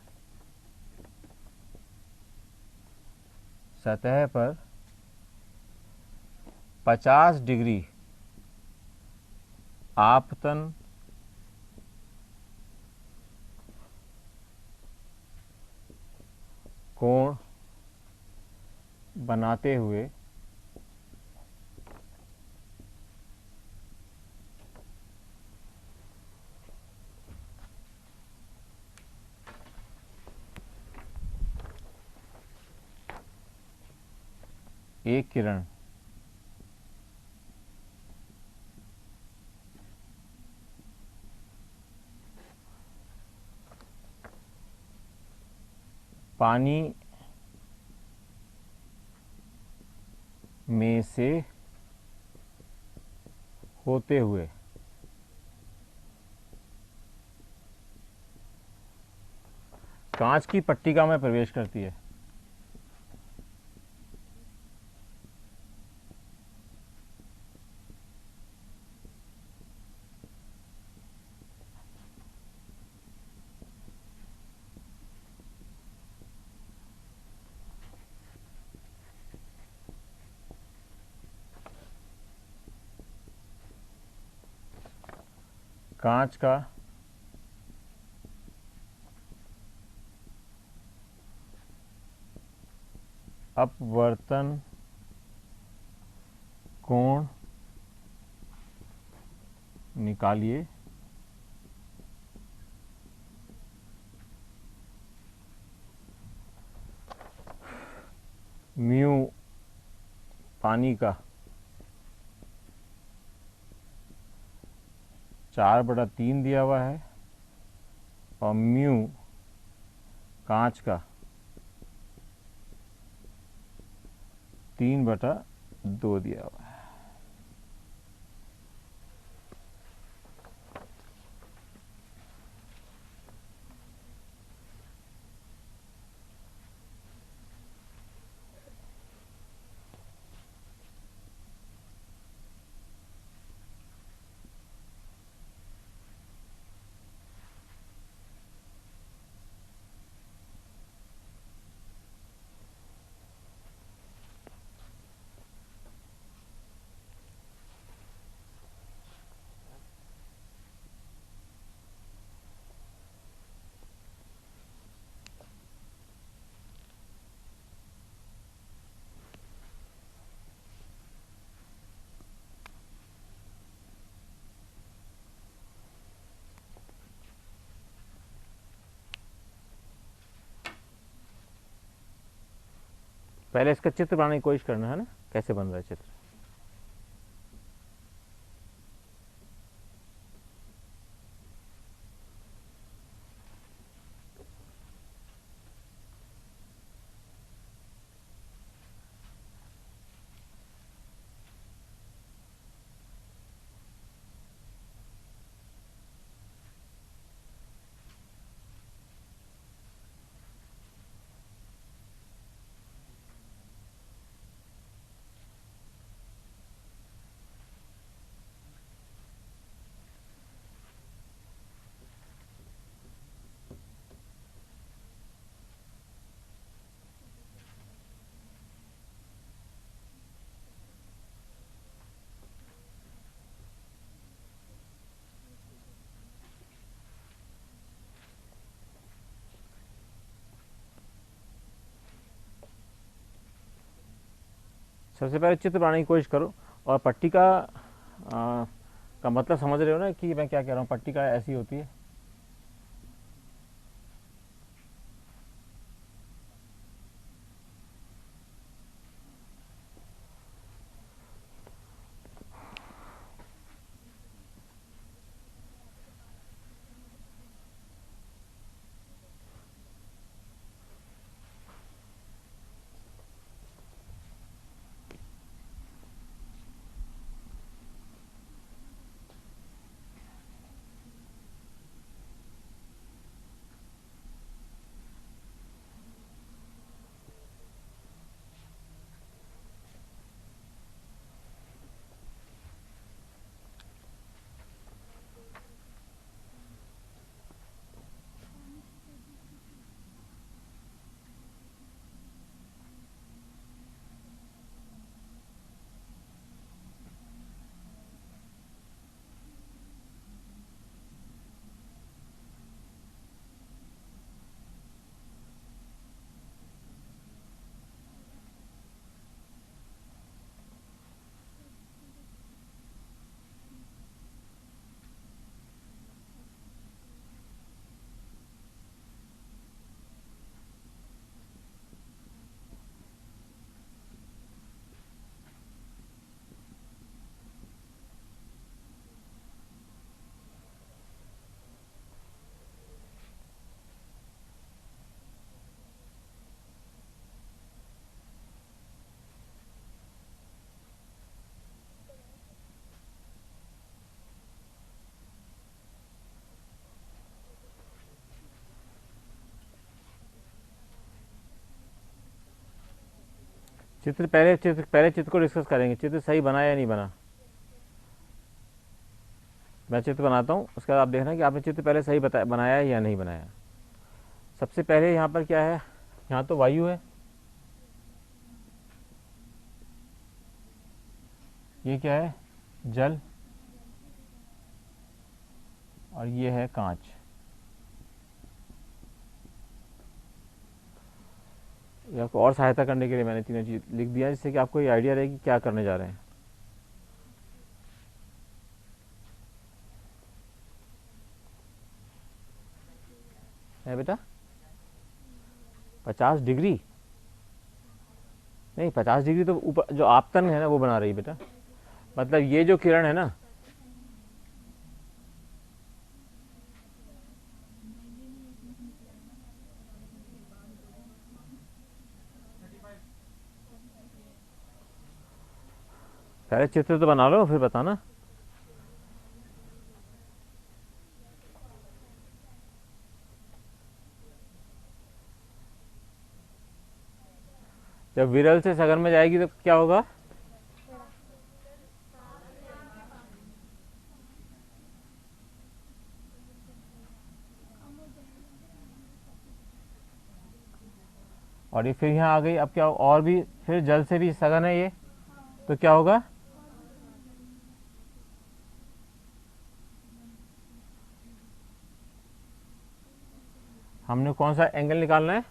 S1: 50 डिग्री आपतन कोण बनाते हुए एक किरण पानी में से होते हुए कांच की पट्टिका में प्रवेश करती है। कांच का अपवर्तन कोण निकालिए। म्यू पानी का 4/3 दिया हुआ है और म्यू कांच का 3/2 दिया हुआ है। पहले इसका चित्र बनाने की कोशिश करना है ना, कैसे बन रहा है चित्र। सबसे पहले चित्र बनाने की कोशिश करो, और पट्टी का मतलब समझ रहे हो ना कि मैं क्या कह रहा हूँ। पट्टी का ऐसी होती है, पहले चित्र को डिस्कस करेंगे, चित्र सही बना या नहीं बना। मैं चित्र बनाता हूँ, उसके बाद आप देखना कि आपने चित्र पहले सही बनाया है या नहीं बनाया। सबसे पहले यहाँ पर क्या है, यहाँ तो वायु है, ये क्या है, जल, और ये है कांच। ये आपको और सहायता करने के लिए मैंने तीनों चीज लिख दिया, जिससे कि आपको ये आइडिया रहे कि क्या करने जा रहे हैं। है बेटा 50 डिग्री नहीं, 50 डिग्री तो ऊपर जो आपतन है ना वो बना रही है बेटा। मतलब ये जो किरण है ना, पहले चित्र तो बना लो फिर बताना। जब विरल से सघन में जाएगी तो क्या होगा, और ये फिर यहाँ आ गई। अब क्या, और भी फिर जल से भी सघन है ये, तो क्या होगा, हमने कौन सा एंगल निकालना है,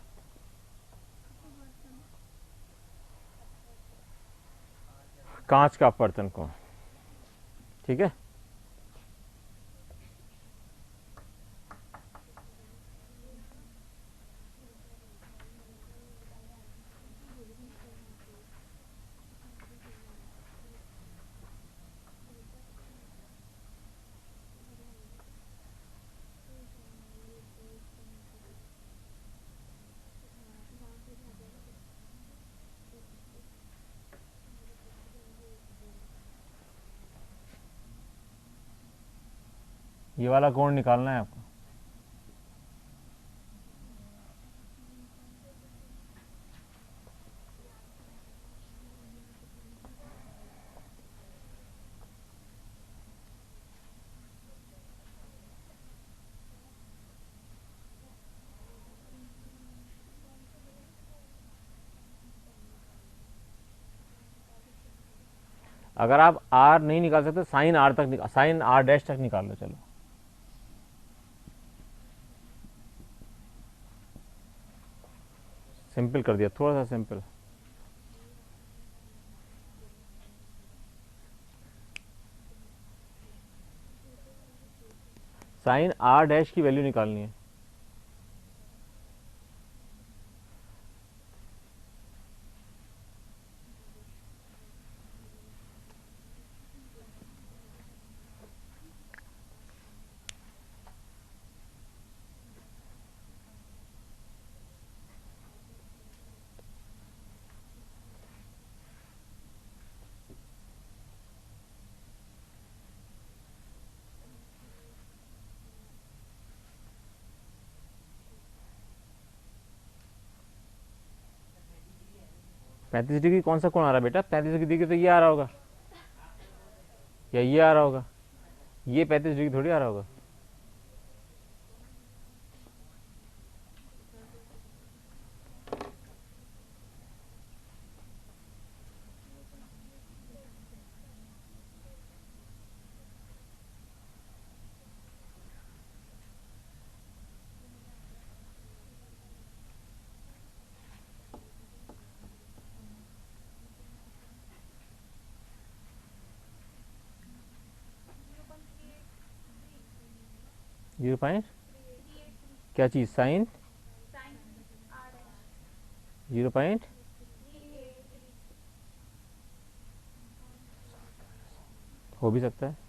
S1: कांच का अपवर्तन कोण। ठीक है, ये वाला कोण निकालना है आपको। अगर आप आर नहीं निकाल सकते साइन आर तक साइन आर डैश तक निकाल लो। चलो सिंपल कर दिया, थोड़ा सा सिंपल। साइन आर डैश की वैल्यू निकालनी है। पैंतीस डिग्री कौन सा कोण आ रहा है बेटा? 35 डिग्री तो ये आ रहा होगा या ये आ रहा होगा, ये 35 डिग्री थोड़ी आ रहा होगा। जीरो पॉइंट क्या चीज? साइन 0. हो भी सकता है।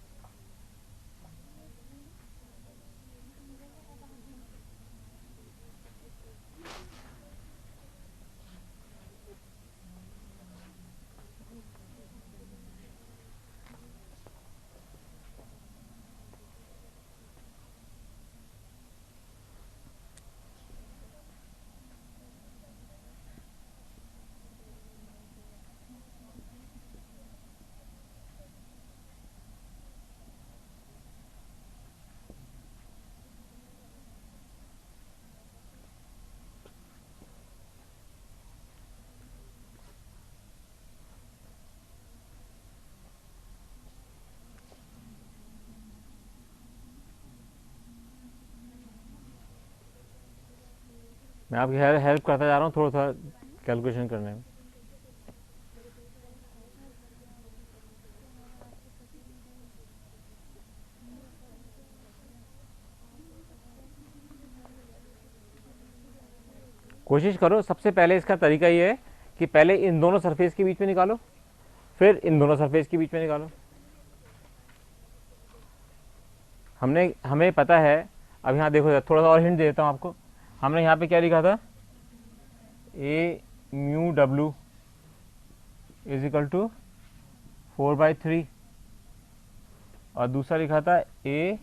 S1: मैं आपकी हेल्प करता जा रहा हूँ थोड़ा सा कैलकुलेशन करने में। कोशिश करो, सबसे पहले इसका तरीका ये है कि पहले इन दोनों सरफेस के बीच में निकालो, फिर इन दोनों सरफेस के बीच में निकालो। हमें पता है। अब यहाँ देखो, थोड़ा सा और हिंट देता हूँ आपको। हमने यहाँ पे क्या लिखा था? ए म्यू डब्ल्यू इज इक्वल टू 4/3 और दूसरा लिखा था a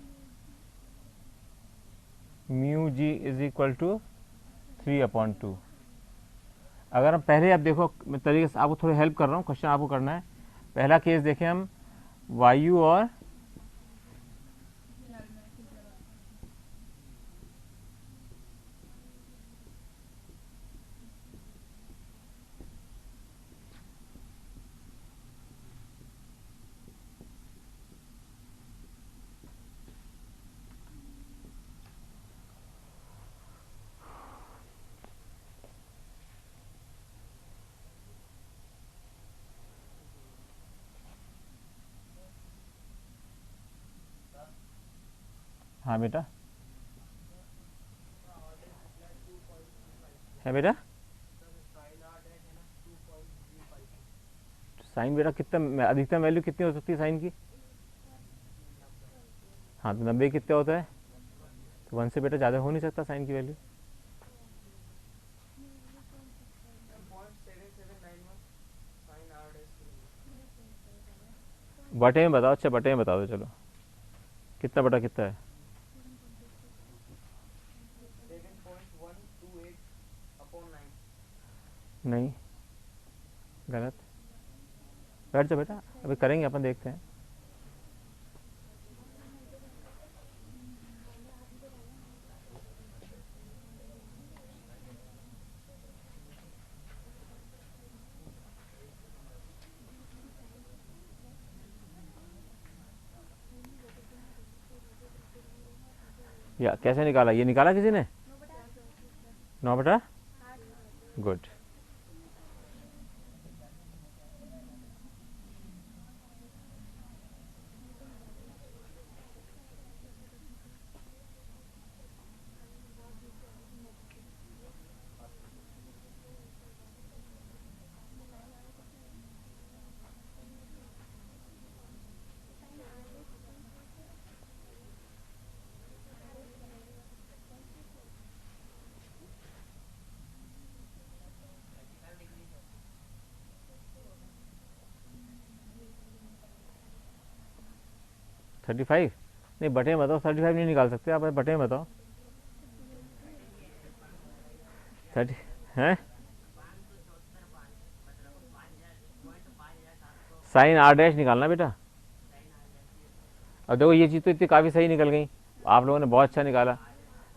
S1: mu g is equal to 3/2। अगर हम पहले, आप देखो मैं तरीके से आपको थोड़ी हेल्प कर रहा हूँ, क्वेश्चन आपको करना है। पहला केस देखें हम, वायु और हाँ बेटा, है बेटा। साइन बेटा कितना, अधिकतम वैल्यू कितनी हो सकती है साइन की? हाँ तो 90 कितना होता है? तो 1 से बेटा ज़्यादा हो नहीं सकता साइन की वैल्यू। बटे में बताओ। अच्छा बटे में बता दो। चलो कितना बटा कितना है? नहीं, गलत। बैठ जाओ बेटा, अभी करेंगे अपन, देखते हैं। या कैसे निकाला, ये निकाला किसी ने? 9/, गुड। थर्टी फाइव नहीं, बटे में बताओ, 35 नहीं निकाल सकते आप, बटे में बताओ। 30 हैं, साइन आर डैश निकालना बेटा। अब देखो ये चीज़ तो इतनी काफ़ी सही निकल गई, आप लोगों ने बहुत अच्छा निकाला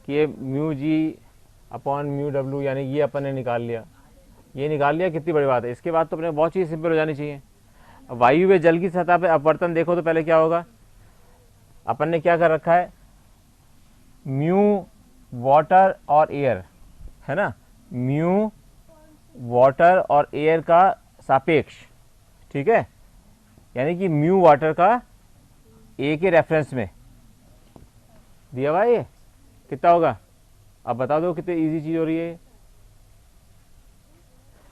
S1: कि ये mu G upon mu W, यानी ये अपन ने निकाल लिया, ये निकाल लिया, कितनी बड़ी बात है। इसके बाद तो अपने बहुत चीज़ सिंपल हो जानी चाहिए। अब वायु में जल की सतह पे अपवर्तन देखो तो पहले क्या होगा, अपन ने क्या कर रखा है, म्यू वाटर और एयर, है ना, म्यू वाटर और एयर का सापेक्ष, ठीक है, यानी कि म्यू वाटर का ए के रेफरेंस में दिया हुआ है, ये कितना होगा, अब बता दो कितनी इजी चीज हो रही है।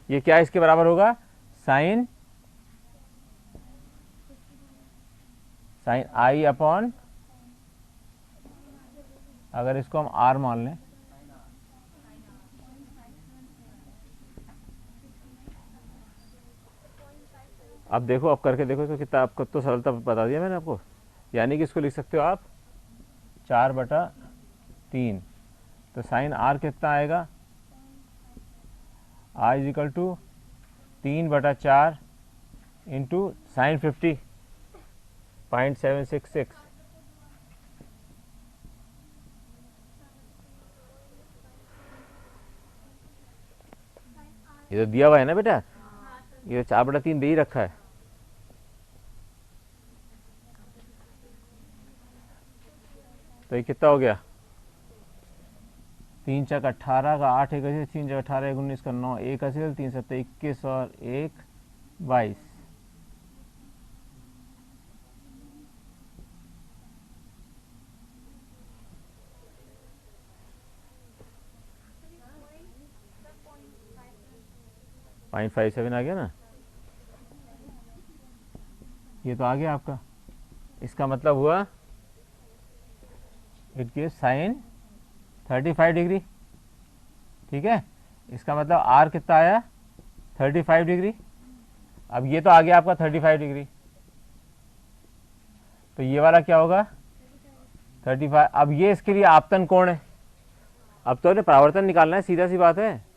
S1: ये क्या इसके बराबर होगा, साइन आई अपॉन, अगर इसको हम आर मान लें, अब देखो, अब करके देखो इसको कितना, आपको तो सरलता बता दिया मैंने आपको। यानी कि इसको लिख सकते हो आप 4/3, तो साइन आर कितना आएगा, r is equal to 3/4 into sine 50.766। ये तो दिया हुआ है ना बेटा, ये 4/3 दे ही रखा है। तो ये कितना हो गया, 3 चक 18 का 8 एक 3 चक 18 एक 19 का 9 एक 3 7 21 और 1 22। .57 आ गया ना, ये तो आ गया आपका। इसका मतलब हुआ इट गिव साइन 35 डिग्री, ठीक है। इसका मतलब आर कितना आया, 35 डिग्री। अब ये तो आ गया आपका 35 डिग्री, तो ये वाला क्या होगा 35। अब ये इसके लिए आपतन कोण है, अब तो परावर्तन निकालना है, सीधा सी बात है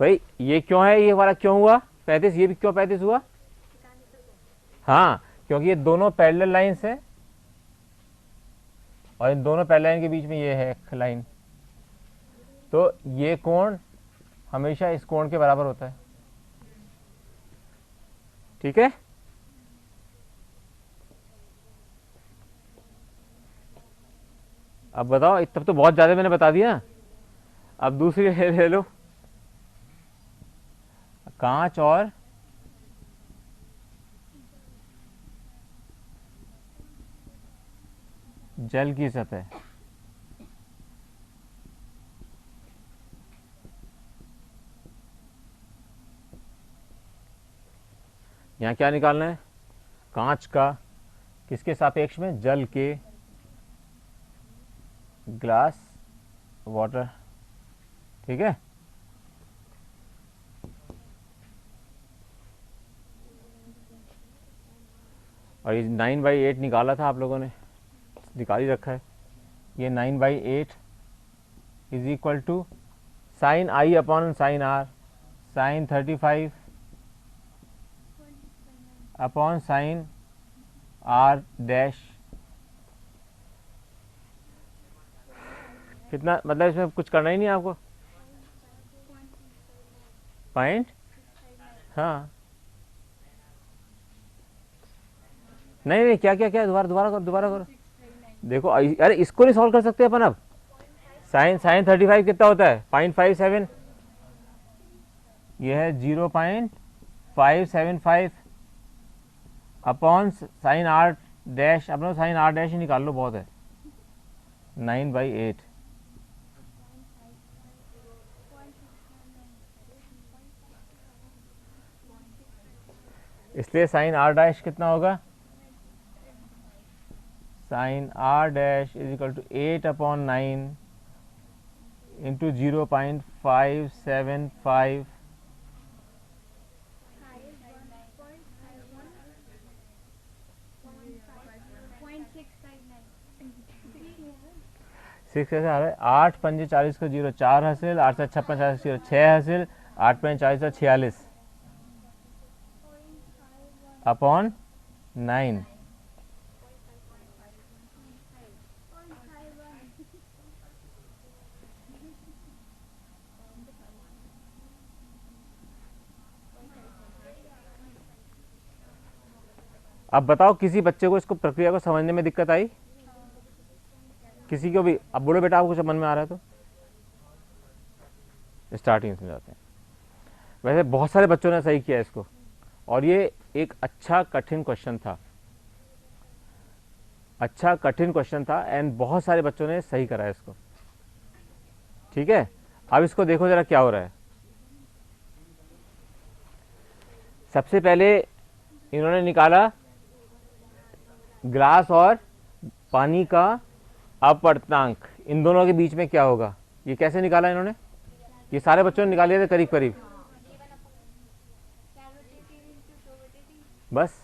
S1: भाई। ये क्यों है, ये वाला क्यों हुआ 35, ये भी क्यों 35 हुआ, हाँ क्योंकि ये दोनों पैरेलल लाइंस है और इन दोनों पैरेलल लाइन के बीच में ये है एक लाइन, तो ये कोण हमेशा इस कोण के बराबर होता है, ठीक है। अब बताओ, तब तो बहुत ज्यादा मैंने बता दिया। अब दूसरी ले लो, कांच और जल की सतह, यहां क्या निकालना है, कांच का किसके सापेक्ष में, जल के, ग्लास वाटर, ठीक है। और ये 9/8 निकाला था आप लोगों ने, निकाल ही रखा है। ये 9/8 is equal to sine i upon sine r, sine 35 upon sine r dash. कितना, मतलब इसमें कुछ करना ही नहीं आपको, पॉइंट, हाँ नहीं नहीं, क्या क्या क्या, दोबारा दोबारा करो, दोबारा करो। देखो अरे इसको नहीं सॉल्व कर सकते अपन अब। साइन 35 कितना होता है, 0.57, ये है 0.575 अपॉन साइन आर डैश। अपना साइन आर डैश ही निकाल लो, बहुत है, 9/8। इसलिए साइन आर डैश कितना होगा, sine r dash is equal to 8/9 into 0.575 6 ऐसे आ रहा है, 8 पंजे 40 का 0 4 हासिल, 8 से 56 40 0 6 हासिल, 8 पंजे 40 का 46 अपॉन 9। अब बताओ किसी बच्चे को इसको प्रक्रिया को समझने में दिक्कत आई, किसी को भी? अब बोलो बेटा आपको कुछ मन में आ रहा है तो स्टार्टिंग में जाते हैं। वैसे बहुत सारे बच्चों ने सही किया इसको, और ये एक अच्छा कठिन क्वेश्चन था, अच्छा कठिन क्वेश्चन था, एंड बहुत सारे बच्चों ने सही करा इसको। ठीक है, अब इसको देखो जरा क्या हो रहा है। सबसे पहले इन्होंने निकाला ग्लास और पानी का अपवर्तनांक, इन दोनों के बीच में क्या होगा, ये कैसे निकाला इन्होंने? ये सारे बच्चों ने निकाल लिया था करीब करीब, बस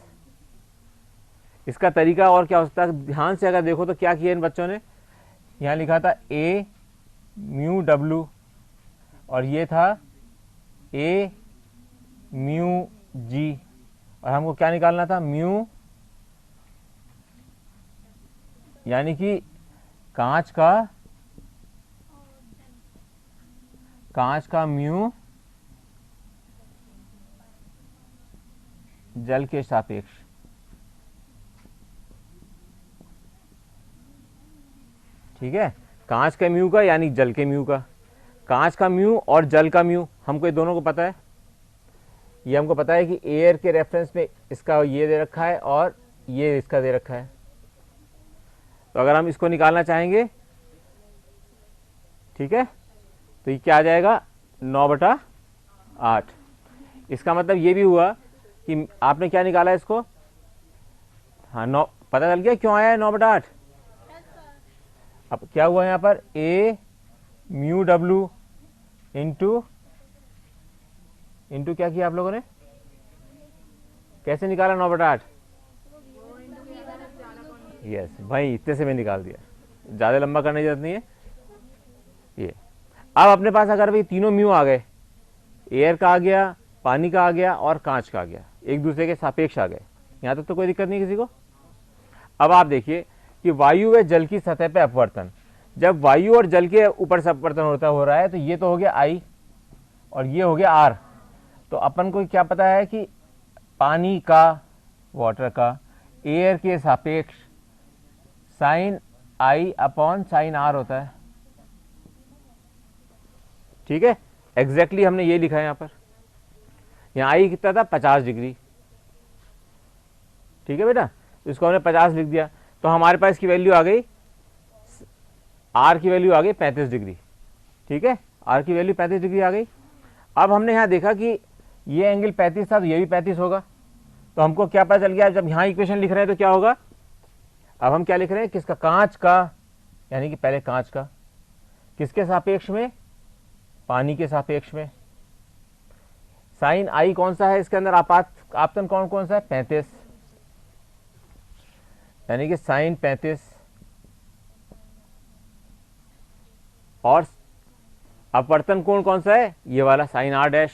S1: इसका तरीका और क्या हो सकता है, ध्यान से अगर देखो तो क्या किया इन बच्चों ने, यहाँ लिखा था ए म्यू डब्ल्यू, और ये था ए म्यू जी, और हमको क्या निकालना था, म्यू, यानी कि कांच का म्यू जल के सापेक्ष। ठीक है, कांच के म्यू का यानी जल के म्यू का, कांच का म्यू और जल का म्यू हमको ये दोनों को पता है। ये हमको पता है कि एयर के रेफरेंस में इसका ये दे रखा है और ये इसका दे रखा है। तो अगर हम इसको निकालना चाहेंगे, ठीक है, तो ये क्या आ जाएगा, 9/8। इसका मतलब ये भी हुआ कि आपने क्या निकाला इसको, हाँ 9, पता चल गया क्यों आया है 9/8। अब क्या हुआ यहाँ पर, ए म्यू डब्ल्यू इंटू क्या किया आप लोगों ने, कैसे निकाला 9/8? यस भाई, इतने से मैं निकाल दिया, ज़्यादा लंबा करने की जरूरत नहीं है। ये अब अपने पास अगर भाई तीनों म्यू आ गए, एयर का आ गया, पानी का आ गया और कांच का आ गया, एक दूसरे के सापेक्ष आ गए, यहाँ तक तो कोई दिक्कत नहीं किसी को। अब आप देखिए कि वायु व जल की सतह पे अपवर्तन, जब वायु और जल के ऊपर से अपवर्तन हो रहा है तो ये तो हो गया आई और ये हो गया आर। तो अपन को क्या पता है कि पानी का, वाटर का, एयर के सापेक्ष sine i upon sine r होता है। ठीक है, एग्जैक्टली हमने ये लिखा है यहाँ पर, यहाँ आई कितना था, 50 डिग्री। ठीक है बेटा, तो इसको हमने 50 लिख दिया, तो हमारे पास इसकी वैल्यू आ गई, आर की वैल्यू आ गई 35 डिग्री। ठीक है, आर की वैल्यू 35 डिग्री आ गई। अब हमने यहाँ देखा कि ये एंगल 35 था तो ये भी 35 होगा, तो हमको क्या पता चल गया, जब यहाँ इक्वेशन लिख रहे हैं तो क्या होगा, अब हम क्या लिख रहे हैं, किसका, कांच का, यानी कि पहले कांच का, किसके सापेक्ष में, पानी के सापेक्ष में। साइन आई कौन सा है इसके अंदर, आपतन कौन सा है, 35, यानी कि साइन 35, और अपवर्तन कोण कौन सा है, ये वाला साइन आर डैश।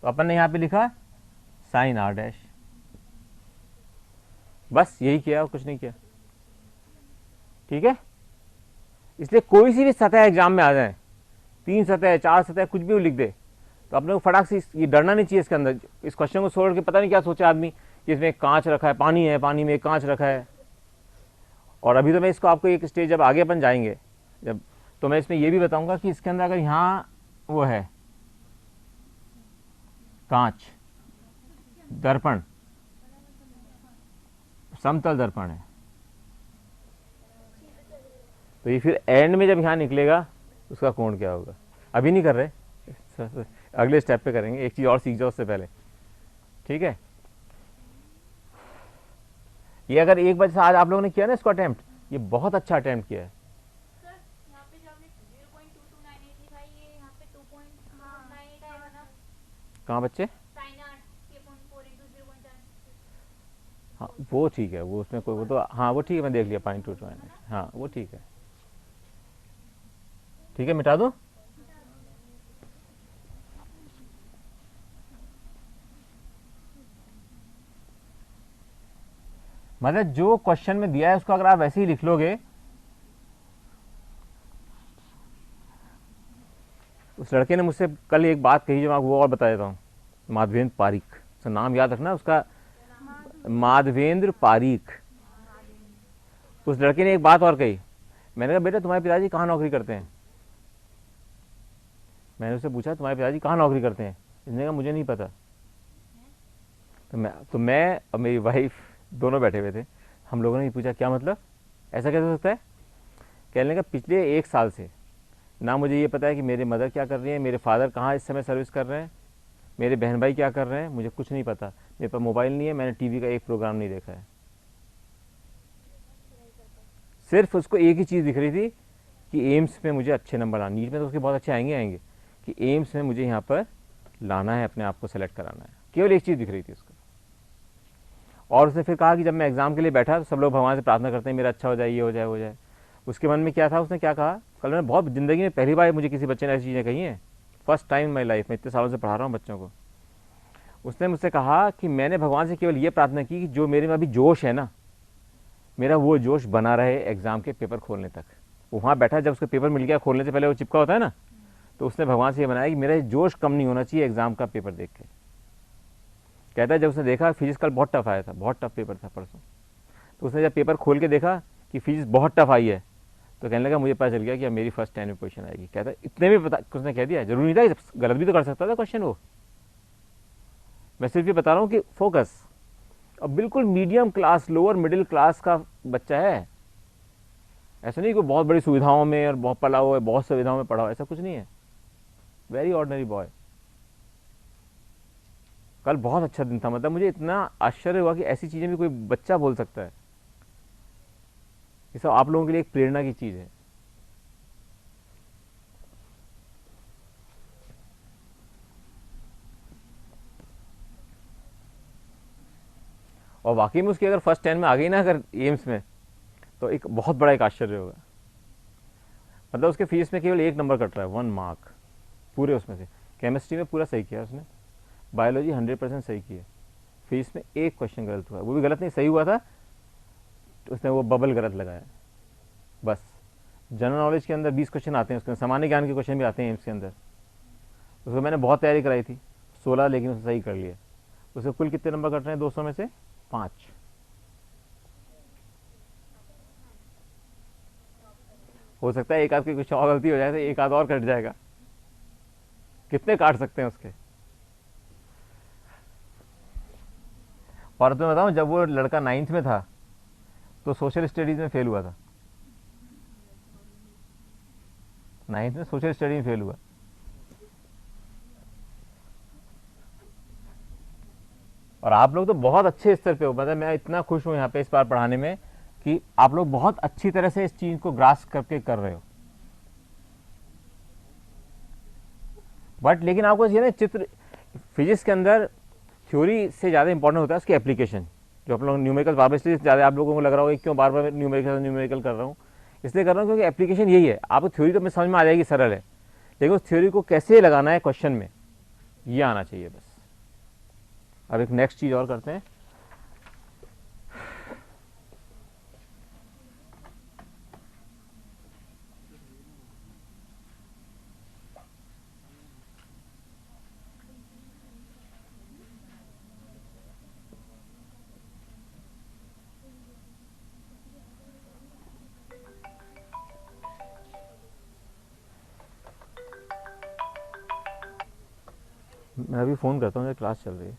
S1: तो अपन ने यहाँ पे लिखा साइन आर डैश, बस यही किया और कुछ नहीं किया। ठीक है, इसलिए कोई सी भी सतह एग्जाम में आ जाए, 3 सतह 4 सतह कुछ भी वो लिख दे, तो अपने को फटाक से ये डरना नहीं चाहिए इसके अंदर। इस क्वेश्चन को छोड़ के पता नहीं क्या सोचा आदमी कि इसमें कांच रखा है, पानी है, पानी में एक कांच रखा है। और अभी तो मैं इसको आपको एक स्टेज जब आगे अपन जाएंगे जब, तो मैं इसमें ये भी बताऊंगा कि इसके अंदर अगर यहाँ वो है कांच, दर्पण, समतल दर्पण है, तो ये फिर एंड में जब यहाँ निकलेगा उसका कोण क्या होगा। अभी नहीं कर रहे, अगले स्टेप पे करेंगे, एक चीज और सीख जाओ उससे पहले। ठीक है, ये अगर एक बजे से आज आप लोगों ने किया ना इसको अटेम्प्ट, ये बहुत अच्छा अटेम्प्ट किया है।
S2: सर यहाँ पे जो आपने 0.2298 लिखा है, ये यहाँ पे 2.98 आएगा ना?
S1: कहाँ बच्चे?
S2: साइन आर के 4 into 0.4।
S1: हाँ वो ठीक है, वो उसमें कोई वो तो हाँ वो ठीक है, मैं देख लिया 0.22, हाँ वो ठीक है। ठीक है, मिटा दूं? मतलब जो क्वेश्चन में दिया है उसको अगर आप वैसे ही लिख लोगे, उस लड़के ने मुझसे कल एक बात कही जो मैं वो और बता देता हूँ, माधवेंद्र पारीक, तो नाम याद रखना उसका, माधवेंद्र पारीक। उस लड़के ने एक बात और कही, मैंने कहा बेटा तुम्हारे पिताजी कहाँ नौकरी करते हैं? मैंने उससे पूछा तुम्हारे पिताजी कहाँ नौकरी करते हैं? इसने कहा मुझे नहीं पता। तो मैं और मेरी वाइफ दोनों बैठे हुए थे, हम लोगों ने पूछा क्या मतलब, ऐसा कैसे हो सकता है? कहने का पिछले 1 साल से ना मुझे ये पता है कि मेरे मदर क्या कर रही है, मेरे फादर कहाँ इस समय सर्विस कर रहे हैं, मेरे बहन भाई क्या कर रहे हैं, मुझे कुछ नहीं पता। मेरे पास मोबाइल नहीं है, मैंने टीवी का एक प्रोग्राम नहीं देखा है। सिर्फ उसको एक ही चीज़ दिख रही थी कि एम्स में मुझे अच्छे नंबर आने, नीट में तो उसके बहुत अच्छे आएंगे, कि एम्स में मुझे यहाँ पर लाना है, अपने आप को सेलेक्ट कराना है, केवल एक चीज़ दिख रही थी उसको। और उसने फिर कहा कि जब मैं एग्ज़ाम के लिए बैठा तो सब लोग भगवान से प्रार्थना करते हैं मेरा अच्छा हो जाए, ये हो जाए, वो जाए। उसके मन में क्या था, उसने क्या कहा, कल मैं बहुत ज़िंदगी में पहली बार मुझे किसी बच्चे ने ऐसी चीज़ें कही हैं, first time in my life में, इतने सालों से पढ़ा रहा हूँ बच्चों को। उसने मुझसे कहा कि मैंने भगवान से केवल ये प्रार्थना की कि जो मेरे में अभी जोश है ना, मेरा वो जोश बना रहे एग्ज़ाम के पेपर खोलने तक। वो वहाँ बैठा, जब उसका पेपर मिल गया, खोलने से पहले वो चिपका होता है ना, तो उसने भगवान से ये बनाया कि मेरा जोश कम नहीं होना चाहिए एग्ज़ाम का पेपर देख के। कहता है जब उसने देखा फिजिक्स कल बहुत टफ आया था, बहुत टफ पेपर था परसों, तो उसने जब पेपर खोल के देखा कि फिजिक्स बहुत टफ आई है, तो कहने लगा मुझे पता चल गया कि अब मेरी फर्स्ट 10 में पोजीशन आएगी। कहता है इतने में पता, उसने कह दिया, जरूरी नहीं था, गलत भी तो कर सकता था क्वेश्चन वो। मैं सिर्फ ये बता रहा हूँ कि फोकस। अब बिल्कुल medium class, lower middle class का बच्चा है, ऐसा नहीं कोई बहुत बड़ी सुविधाओं में और बहुत पढ़ा हुआ है, बहुत सुविधाओं में पढ़ा हुआ, ऐसा कुछ नहीं है। Very ordinary boy. कल बहुत अच्छा दिन था, मतलब मुझे इतना आश्चर्य हुआ कि ऐसी चीजें भी कोई बच्चा बोल सकता है। ये सब आप लोगों के लिए एक प्रेरणा की चीज है। और वाकई में उसकी अगर फर्स्ट 10 में आ गई ना अगर एम्स में, तो एक बहुत बड़ा एक आश्चर्य होगा। मतलब उसके फिजिक्स में केवल 1 नंबर कट रहा है, 1 मार्क पूरे उसमें से। केमिस्ट्री में पूरा सही किया उसने, बायोलॉजी 100% सही की है, फिजिक्स में 1 क्वेश्चन गलत हुआ, वो भी गलत नहीं, सही हुआ था, तो उसने वो बबल गलत लगाया बस। जनरल नॉलेज के अंदर 20 क्वेश्चन आते हैं, उसके सामान्य ज्ञान के क्वेश्चन भी आते हैं एम्स के अंदर। उसको मैंने बहुत तैयारी कराई थी, 16, लेकिन उसने सही कर लिया। उसके कुल कितने नंबर कट रहे हैं 200 में से? 5। हो सकता है एक आध की कुछ और गलती हो जाए तो एक आध और कट जाएगा, कितने काट सकते हैं उसके। और तुम्हें बताऊं, जब वो लड़का 9th में था तो सोशल स्टडीज में फेल हुआ था, 9th में सोशल स्टडी में फेल हुआ। और आप लोग तो बहुत अच्छे स्तर पे हो, मतलब मैं इतना खुश हूं यहाँ पे इस बार पढ़ाने में कि आप लोग बहुत अच्छी तरह से इस चीज को ग्रास्प करके कर रहे हो। बट लेकिन आपको ये ना, चित्र फिजिक्स के अंदर थ्योरी से ज़्यादा इंपॉर्टेंट होता है उसकी एप्लीकेशन। जो आप लोग न्यूमेरिकल बार बार, इसलिए ज़्यादा आप लोगों को लग रहा होगा क्यों बार बार न्यूमेरिकल कर रहा हूँ, इसलिए कर रहा हूँ क्योंकि एप्लीकेशन यही है। आपको थ्योरी तो मैं समझ में आ जाएगी, सरल है, लेकिन उस थ्योरी को कैसे लगाना है क्वेश्चन में, ये आना चाहिए बस। अब एक नेक्स्ट चीज़ और करते हैं। मैं अभी फ़ोन करता हूँ, क्लास चल रही है।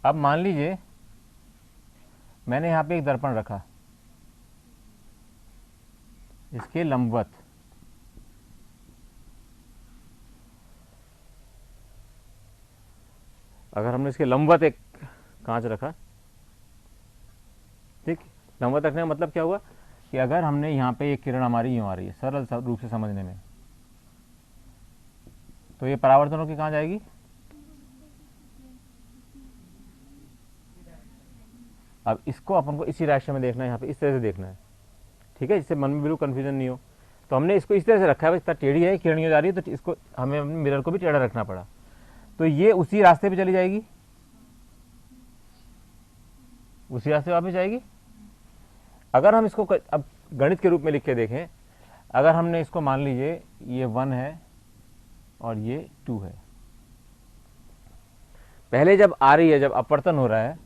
S1: अब मान लीजिए मैंने यहाँ पे एक दर्पण रखा, इसके लंबवत, अगर हमने इसके लंबवत एक कांच रखा, ठीक, लंबवत रखने का मतलब क्या हुआ कि अगर हमने यहाँ पे एक किरण हमारी यूँ आ रही है, सरल रूप से समझने में, तो ये परावर्तन होकर कहाँ जाएगी, अब इसको अपन को इसी डायरेक्शन में देखना है, यहाँ पे इस तरह से देखना है, ठीक है, जिससे मन में बिल्कुल कन्फ्यूजन नहीं हो। तो हमने इसको इस तरह से रखा है, इतना टेढ़ी है, किरण यूँ जा रही है, तो इसको हमें अपने मिरर को भी टेढ़ा रखना पड़ा, तो ये उसी रास्ते पे चली जाएगी, उसी रास्ते पे वापस जाएगी। अगर हम इसको अब गणित के रूप में लिख के देखें, अगर हमने इसको मान लीजिए ये 1 है और ये 2 है, पहले जब आ रही है, जब अपवर्तन हो रहा है,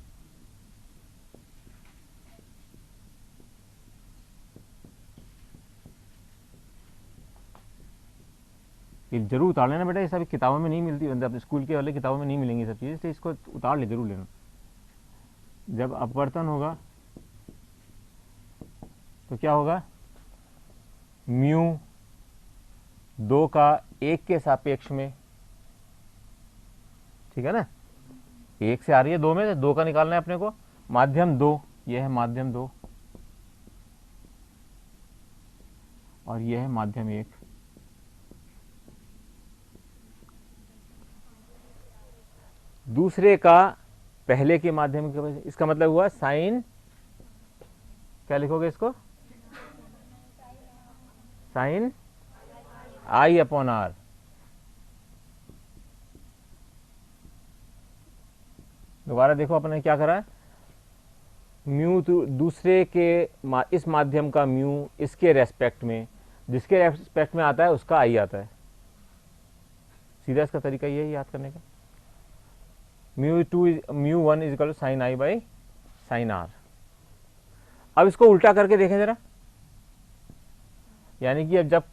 S1: ये जरूर उतार लेना बेटा, ये सब किताबों में नहीं मिलती, मतलब स्कूल के वाले किताबों में नहीं मिलेंगी सब चीज़ें, तो इसको उतार ले, जरूर लेना। जब अपवर्तन होगा तो क्या होगा, म्यू 2 का 1 के सापेक्ष में, ठीक है ना, 1 से आ रही है 2 में, तो 2 का निकालना है अपने को, माध्यम 2, यह है माध्यम 2 और यह है माध्यम 1। दूसरे का पहले के माध्यम के, इसका मतलब हुआ साइन, क्या लिखोगे इसको, साइन आई अपॉन आर। दोबारा देखो अपने क्या करा है, म्यू दूसरे के इस माध्यम का म्यू इसके रेस्पेक्ट में, जिसके रेस्पेक्ट में आता है उसका आई आता है, सीधा इसका तरीका ये है याद करने का। Mu 1 is equal to sine i by sine r. अब इसको उल्टा करके देखें जरा, यानी कि अब जब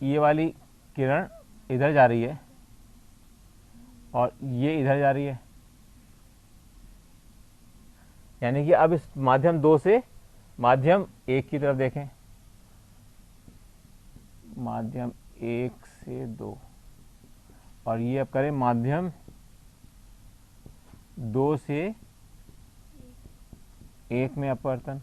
S1: ये वाली किरण इधर जा रही है और ये इधर जा रही है, यानी कि अब इस माध्यम 2 से माध्यम 1 की तरफ देखें, माध्यम 1 से 2, और ये अब करें माध्यम 2 से 1 में अपवर्तन।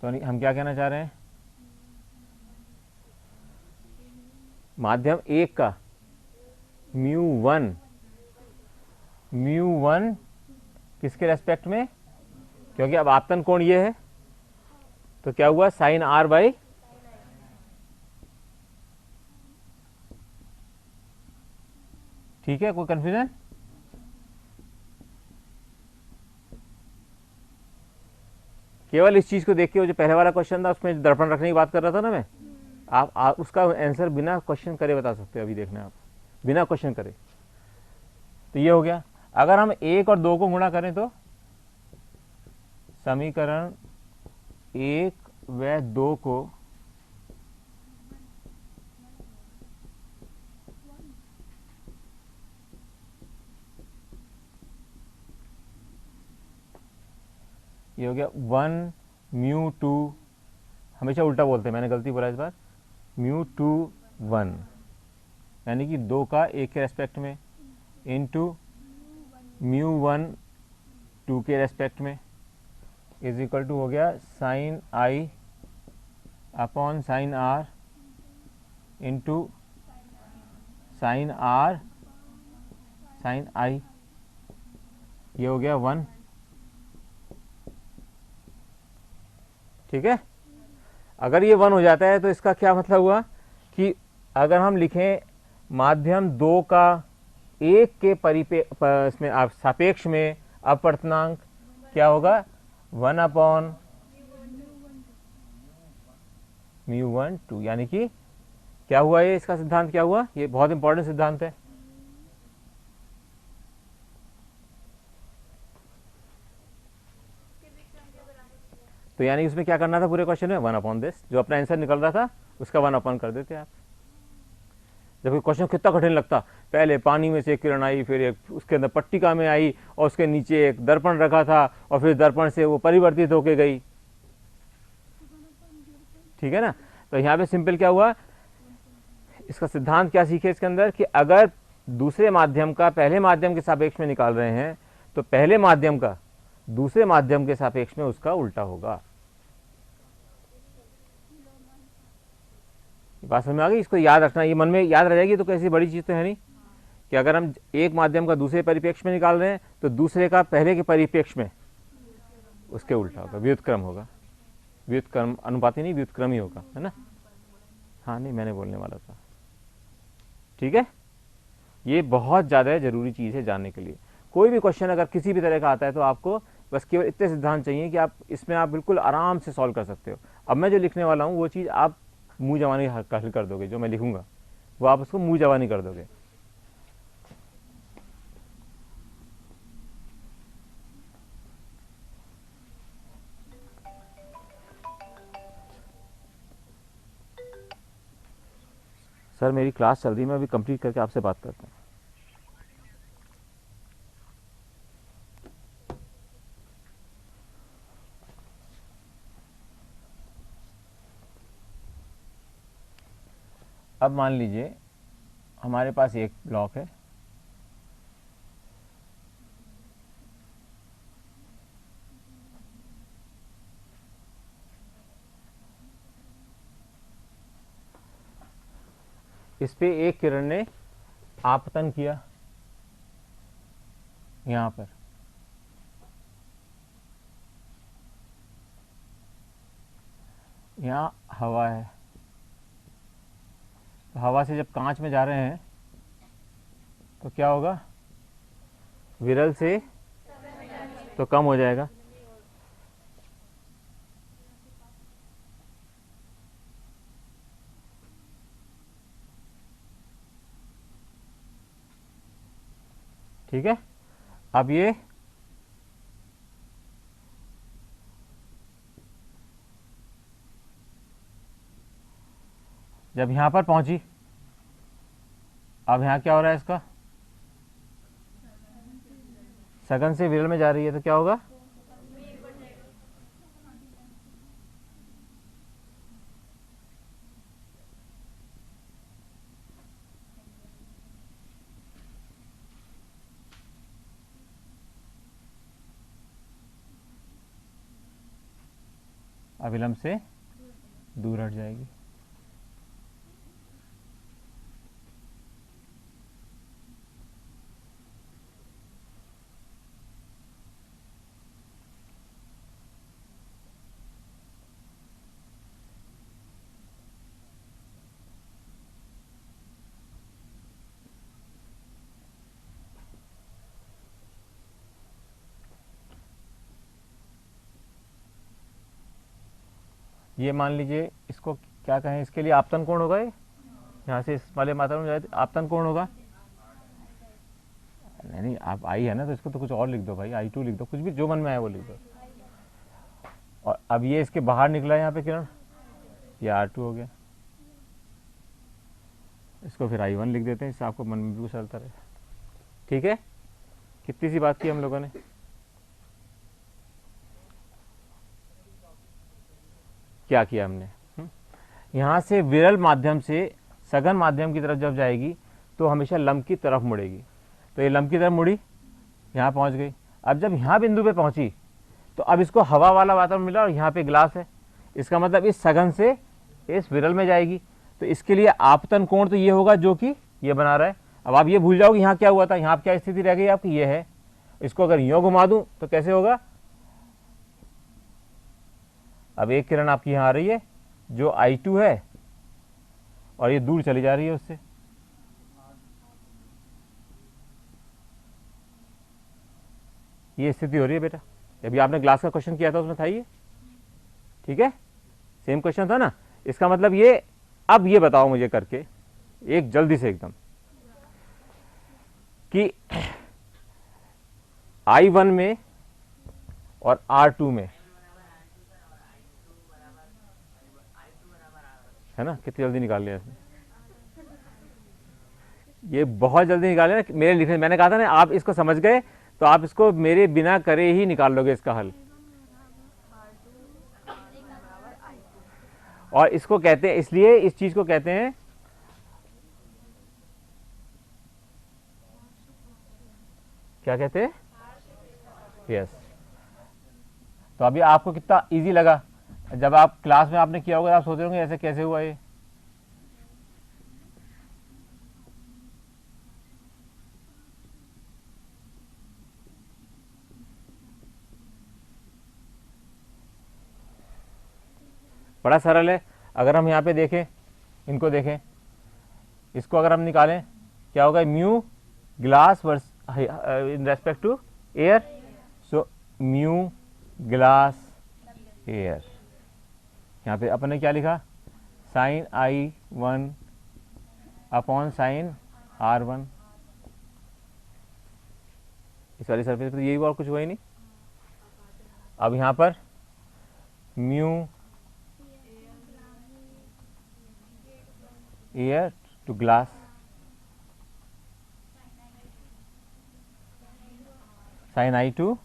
S1: तो हम क्या कहना चाह रहे हैं, माध्यम 1 का म्यू 1 किसके रेस्पेक्ट में, क्योंकि अब आपतन कोण ये है, तो क्या हुआ, साइन आर बाई, ठीक है, कोई कंफ्यूजन, केवल इस चीज को देख के, जो पहले वाला क्वेश्चन था उसमें दर्पण रखने की बात कर रहा था ना मैं, आप उसका आंसर बिना क्वेश्चन करे बता सकते हो, अभी देखना है आप, बिना क्वेश्चन करे। तो ये हो गया। अगर हम 1 और 2 को गुणा करें तो समीकरण 1 व 2 को ये हो गया 1 म्यू 2, हमेशा उल्टा बोलते हैं, मैंने गलती बोला इस बार, म्यू 2 1, यानी कि 2 का 1 के रेस्पेक्ट में, इंटू म्यू 1 2 के रेस्पेक्ट में, इज इक्वल टू हो गया sine i upon sine r into sine r sine i, ये हो गया 1। ठीक है, अगर ये 1 हो जाता है तो इसका क्या मतलब हुआ कि अगर हम लिखें माध्यम 2 का 1 के इसमें सापेक्ष में अपवर्तनांक क्या होगा, 1/μ1/2, यानी कि क्या हुआ, ये इसका सिद्धांत क्या हुआ, ये बहुत इंपॉर्टेंट सिद्धांत है। तो यानी उसमें क्या करना था पूरे क्वेश्चन में, 1/this, जो अपना आंसर निकल रहा था उसका 1 कर देते आप। जब क्वेश्चन कितना कठिन लगता, पहले पानी में से एक किरण आई, फिर एक उसके अंदर पट्टिका में आई, और उसके नीचे एक दर्पण रखा था, और फिर दर्पण से वो परिवर्तित होके गई। ठीक है ना, तो यहाँ पे सिंपल क्या हुआ, इसका सिद्धांत क्या सीखे इसके अंदर कि अगर दूसरे माध्यम का पहले माध्यम के सापेक्ष में निकाल रहे हैं तो पहले माध्यम का दूसरे माध्यम के सापेक्ष में उसका उल्टा होगा। बात समझ में आ गई, इसको याद रखना, ये मन में याद रह जाएगी तो कैसी बड़ी चीज तो है नहीं कि अगर हम एक माध्यम का दूसरे परिप्रेक्ष्य में निकाल रहे हैं तो दूसरे का पहले के परिप्रेक्ष्य में उसके उल्टा होगा, व्युत्क्रम होगा, व्युत्क्रम अनुपाती नहीं, व्युत्क्रम ही होगा, है ना। हाँ नहीं, मैंने बोलने वाला था। ठीक है, ये बहुत ज़्यादा जरूरी चीज़ है जानने के लिए। कोई भी क्वेश्चन अगर किसी भी तरह का आता है तो आपको बस केवल इतने सिद्धांत चाहिए कि आप इसमें आप बिल्कुल आराम से सॉल्व कर सकते हो। अब मैं जो लिखने वाला हूँ वो चीज़ आप मुंह जवानी हासिल कर दोगे, जो मैं लिखूंगा वो आप उसको मुंह जवानी कर दोगे। सर मेरी क्लास चल रही है, मैं अभी कंप्लीट करके आपसे बात करता हूँ। अब मान लीजिए हमारे पास एक ब्लॉक है, इस पे एक किरण ने आपतन किया, यहां पर यहां हवा है, तो हवा से जब कांच में जा रहे हैं तो क्या होगा, विरल से तो कम हो जाएगा, ठीक है। अब ये जब यहां पर पहुंची, अब यहां क्या हो रहा है, इसका सघन से विरल में जा रही है, तो क्या होगा, अविलंब से दूर हट जाएगी। ये मान लीजिए इसको क्या कहें, इसके लिए आपतन कोण होगा, ये यहाँ से इस वाले मात्रा में जाए तो आपतन कोण होगा, नहीं आप आई है ना तो इसको तो कुछ और लिख दो भाई, I2 लिख दो, कुछ भी जो मन में आए वो लिख दो। और अब ये इसके बाहर निकला यहाँ पे किरण, ये R2 हो गया, इसको फिर I1 लिख देते हैं, इससे आपको मन में भी चलता रहे। ठीक है, कितनी सी बात की हम लोगों ने। क्या किया हमने, यहाँ से विरल माध्यम से सघन माध्यम की तरफ जब जाएगी तो हमेशा लंब की तरफ मुड़ेगी, तो ये लंब की तरफ मुड़ी, यहाँ पहुँच गई। अब जब यहाँ बिंदु पे पहुँची तो अब इसको हवा वाला वातावरण मिला और यहाँ पे ग्लास है, इसका मतलब इस सघन से इस विरल में जाएगी, तो इसके लिए आपतन कोण तो ये होगा जो कि ये बना रहा है। अब आप ये भूल जाओगे यहाँ क्या हुआ था, यहाँ क्या स्थिति रह गई आपकी, ये है। इसको अगर यूं घुमा दूं तो कैसे होगा, अब एक किरण आपकी यहाँ आ रही है जो I2 है और ये दूर चली जा रही है उससे, ये स्थिति हो रही है बेटा। अभी आपने ग्लास का क्वेश्चन किया था उसमें था ये, ठीक है, सेम क्वेश्चन था ना। इसका मतलब ये, अब ये बताओ मुझे करके एक जल्दी से एकदम कि I1 में और R2 में, है ना, कितनी जल्दी निकाल लिया इसने, ये बहुत जल्दी निकाल लिया ना मेरे लिखने। मैंने कहा था ना आप इसको समझ गए तो आप इसको मेरे बिना करे ही निकाल लोगे इसका हल। और इसको कहते हैं, इसलिए इस चीज को कहते हैं, क्या कहते हैं, यस। तो अभी आपको कितना इजी लगा, जब आप क्लास में आपने किया होगा आप सोच रहे होंगे ऐसे कैसे हुआ ये। बड़ा सरल है। अगर हम यहाँ पे देखें, इनको देखें, इसको अगर हम निकालें क्या होगा, mu glass versus in respect to air, so mu glass air. यहाँ पे अपन ने क्या लिखा, sign I1 upon sine R1। इस वाली सरफेस पर यही हुआ और कुछ हुआ ही नहीं। अब यहाँ पर mu air to glass, sine I2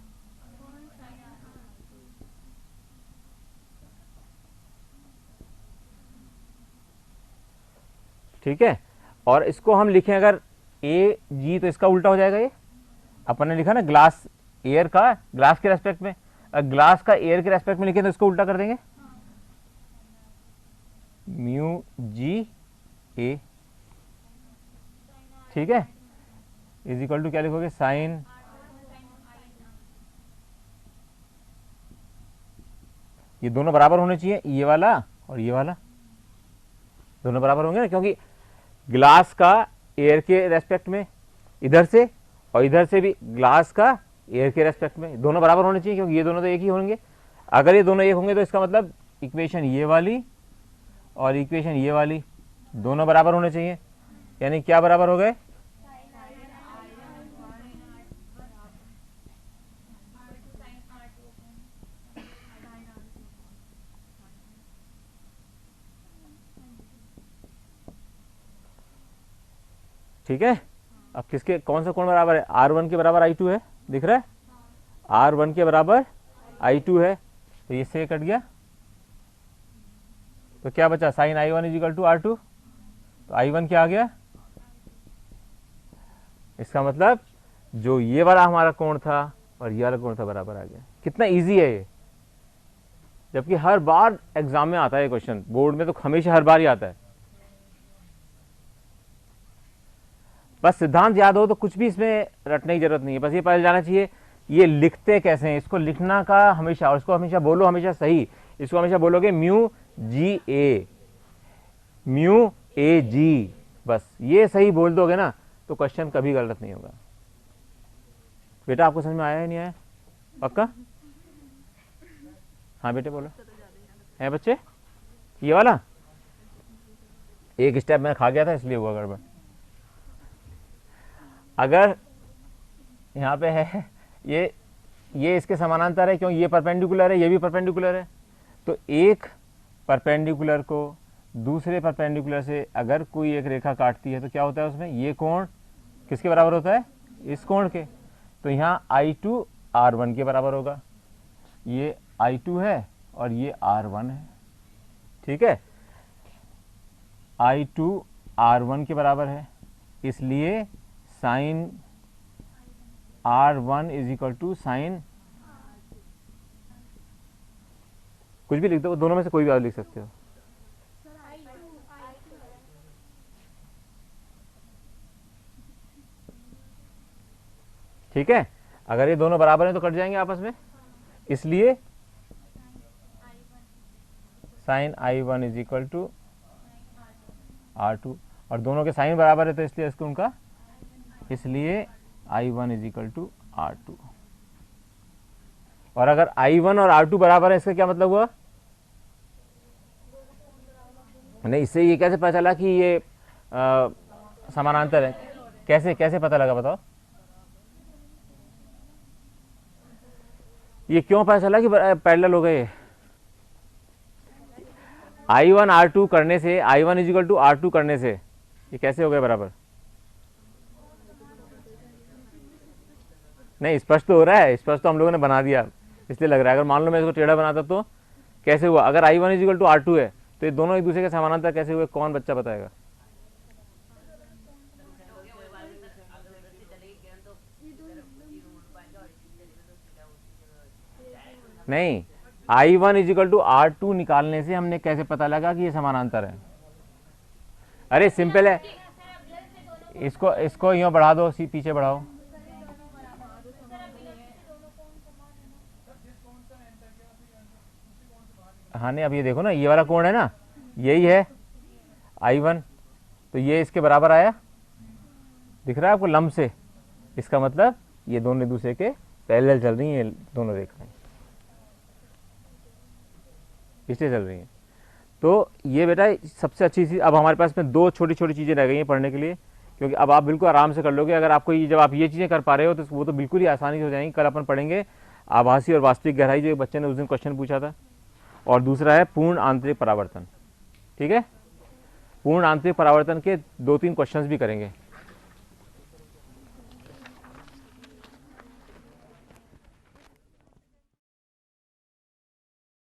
S1: ठीक है। और इसको हम लिखें अगर ए जी तो इसका उल्टा हो जाएगा। ये अपन ने लिखा ना ग्लास एयर का ग्लास के रेस्पेक्ट में, ग्लास का एयर के रेस्पेक्ट में लिखे तो इसको उल्टा कर देंगे, म्यू जी ए, ठीक है, इज इक्वल टू क्या लिखोगे, साइन ये दोनों बराबर होने चाहिए, ये वाला और ये वाला दोनों बराबर होंगे ना, क्योंकि ग्लास का एयर के रेस्पेक्ट में इधर से और इधर से भी ग्लास का एयर के रेस्पेक्ट में दोनों बराबर होने चाहिए, क्योंकि ये दोनों तो एक ही होंगे। अगर ये दोनों एक होंगे तो इसका मतलब इक्वेशन ये वाली और इक्वेशन ये वाली दोनों बराबर होने चाहिए। यानी क्या बराबर हो गए, ठीक है। अब किसके कौन सा कोण बराबर है, R1 के बराबर I2 है, दिख रहा है, R1 के बराबर I2 है, तो ये से कट गया, तो क्या बचा, sign I1 is equal to R2, तो I1 क्या आ गया, इसका मतलब जो ये वाला हमारा कोण था और ये वाला कोण था बराबर आ गया। कितना इजी है ये, जबकि हर बार एग्जाम में आता है ये क्वेश्चन, बोर्ड में तो हमेशा हर बार ही आता है। बस सिद्धांत याद हो तो कुछ भी इसमें रटने की जरूरत नहीं है, बस ये पता जाना चाहिए ये लिखते कैसे हैं, इसको लिखना का हमेशा, और इसको हमेशा बोलो हमेशा सही, इसको हमेशा बोलोगे mu G A, mu A जी, बस ये सही बोल दोगे ना तो क्वेश्चन कभी गलत नहीं होगा। बेटा आपको समझ में आया है नहीं आया, पक्का, हाँ बेटे बोलो, है बच्चे, ये वाला एक स्टेप मैं खा गया था इसलिए हुआ गड़बड़। अगर यहाँ पे है ये इसके समानांतर है, क्योंकि ये परपेंडिकुलर है, ये भी परपेंडिकुलर है, तो एक परपेंडिकुलर को दूसरे परपेंडिकुलर से अगर कोई एक रेखा काटती है तो क्या होता है उसमें, ये कोण किसके बराबर होता है, इस कोण के। तो यहाँ I2 R1 के बराबर होगा, ये I2 है और ये R1 है, ठीक है, I2 R1 के बराबर है, इसलिए sine R1 is equal to sine, कुछ भी लिख दो, दोनों में से कोई भी आप लिख सकते हो, ठीक है, अगर ये दोनों बराबर हैं तो कट जाएंगे आपस में, इसलिए sign I1 is equal to R2, और दोनों के साइन बराबर है तो इसलिए इसको उनका, इसलिए I1 is equal to R2। और अगर I1 और R2 बराबर है, इसका क्या मतलब हुआ? नहीं, इससे ये कैसे पता चला कि ये समानांतर है? कैसे कैसे पता लगा बताओ? ये क्यों पता चला कि पैरेलल हो गए? I1 R2 करने से, I1 is equal to R2 करने से ये कैसे हो गए बराबर? नहीं, स्पष्ट तो हो रहा है, स्पष्ट तो हम लोगों ने बना दिया इसलिए लग रहा है। अगर मान लो मैं इसको टेढ़ा बनाता तो कैसे हुआ? अगर I1 is equal to R2 है तो ये दोनों एक दूसरे के समानांतर कैसे हुए? कौन बच्चा बताएगा? नहीं, I1 is equal to R2 निकालने से हमने कैसे पता लगा कि ये समानांतर है? अरे सिंपल है, इसको इसको यूँ बढ़ा दो, पीछे बढ़ाओ। हाँ नहीं, अब ये देखो ना, ये वाला कोण है ना, यही है I1, तो ये इसके बराबर आया, दिख रहा है आपको लंब से? इसका मतलब ये दोनों एक दूसरे के पैरेलल चल रही हैं, दोनों रेखाएं इसलिए चल रही हैं। तो ये बेटा सबसे अच्छी चीज़, अब हमारे पास में दो छोटी छोटी चीज़ें रह गई हैं पढ़ने के लिए, क्योंकि अब आप बिल्कुल आराम से कर लोगे। अगर आपको ये, जब आप ये चीज़ें कर पा रहे हो तो वो तो बिल्कुल ही आसानी से हो जाएंगी। कल अपन पढ़ेंगे आभासी और वास्तविक गहराई, जो एक बच्चे ने उस दिन क्वेश्चन पूछा था, और दूसरा है पूर्ण आंतरिक परावर्तन। ठीक है, पूर्ण आंतरिक परावर्तन के 2-3 क्वेश्चंस भी करेंगे।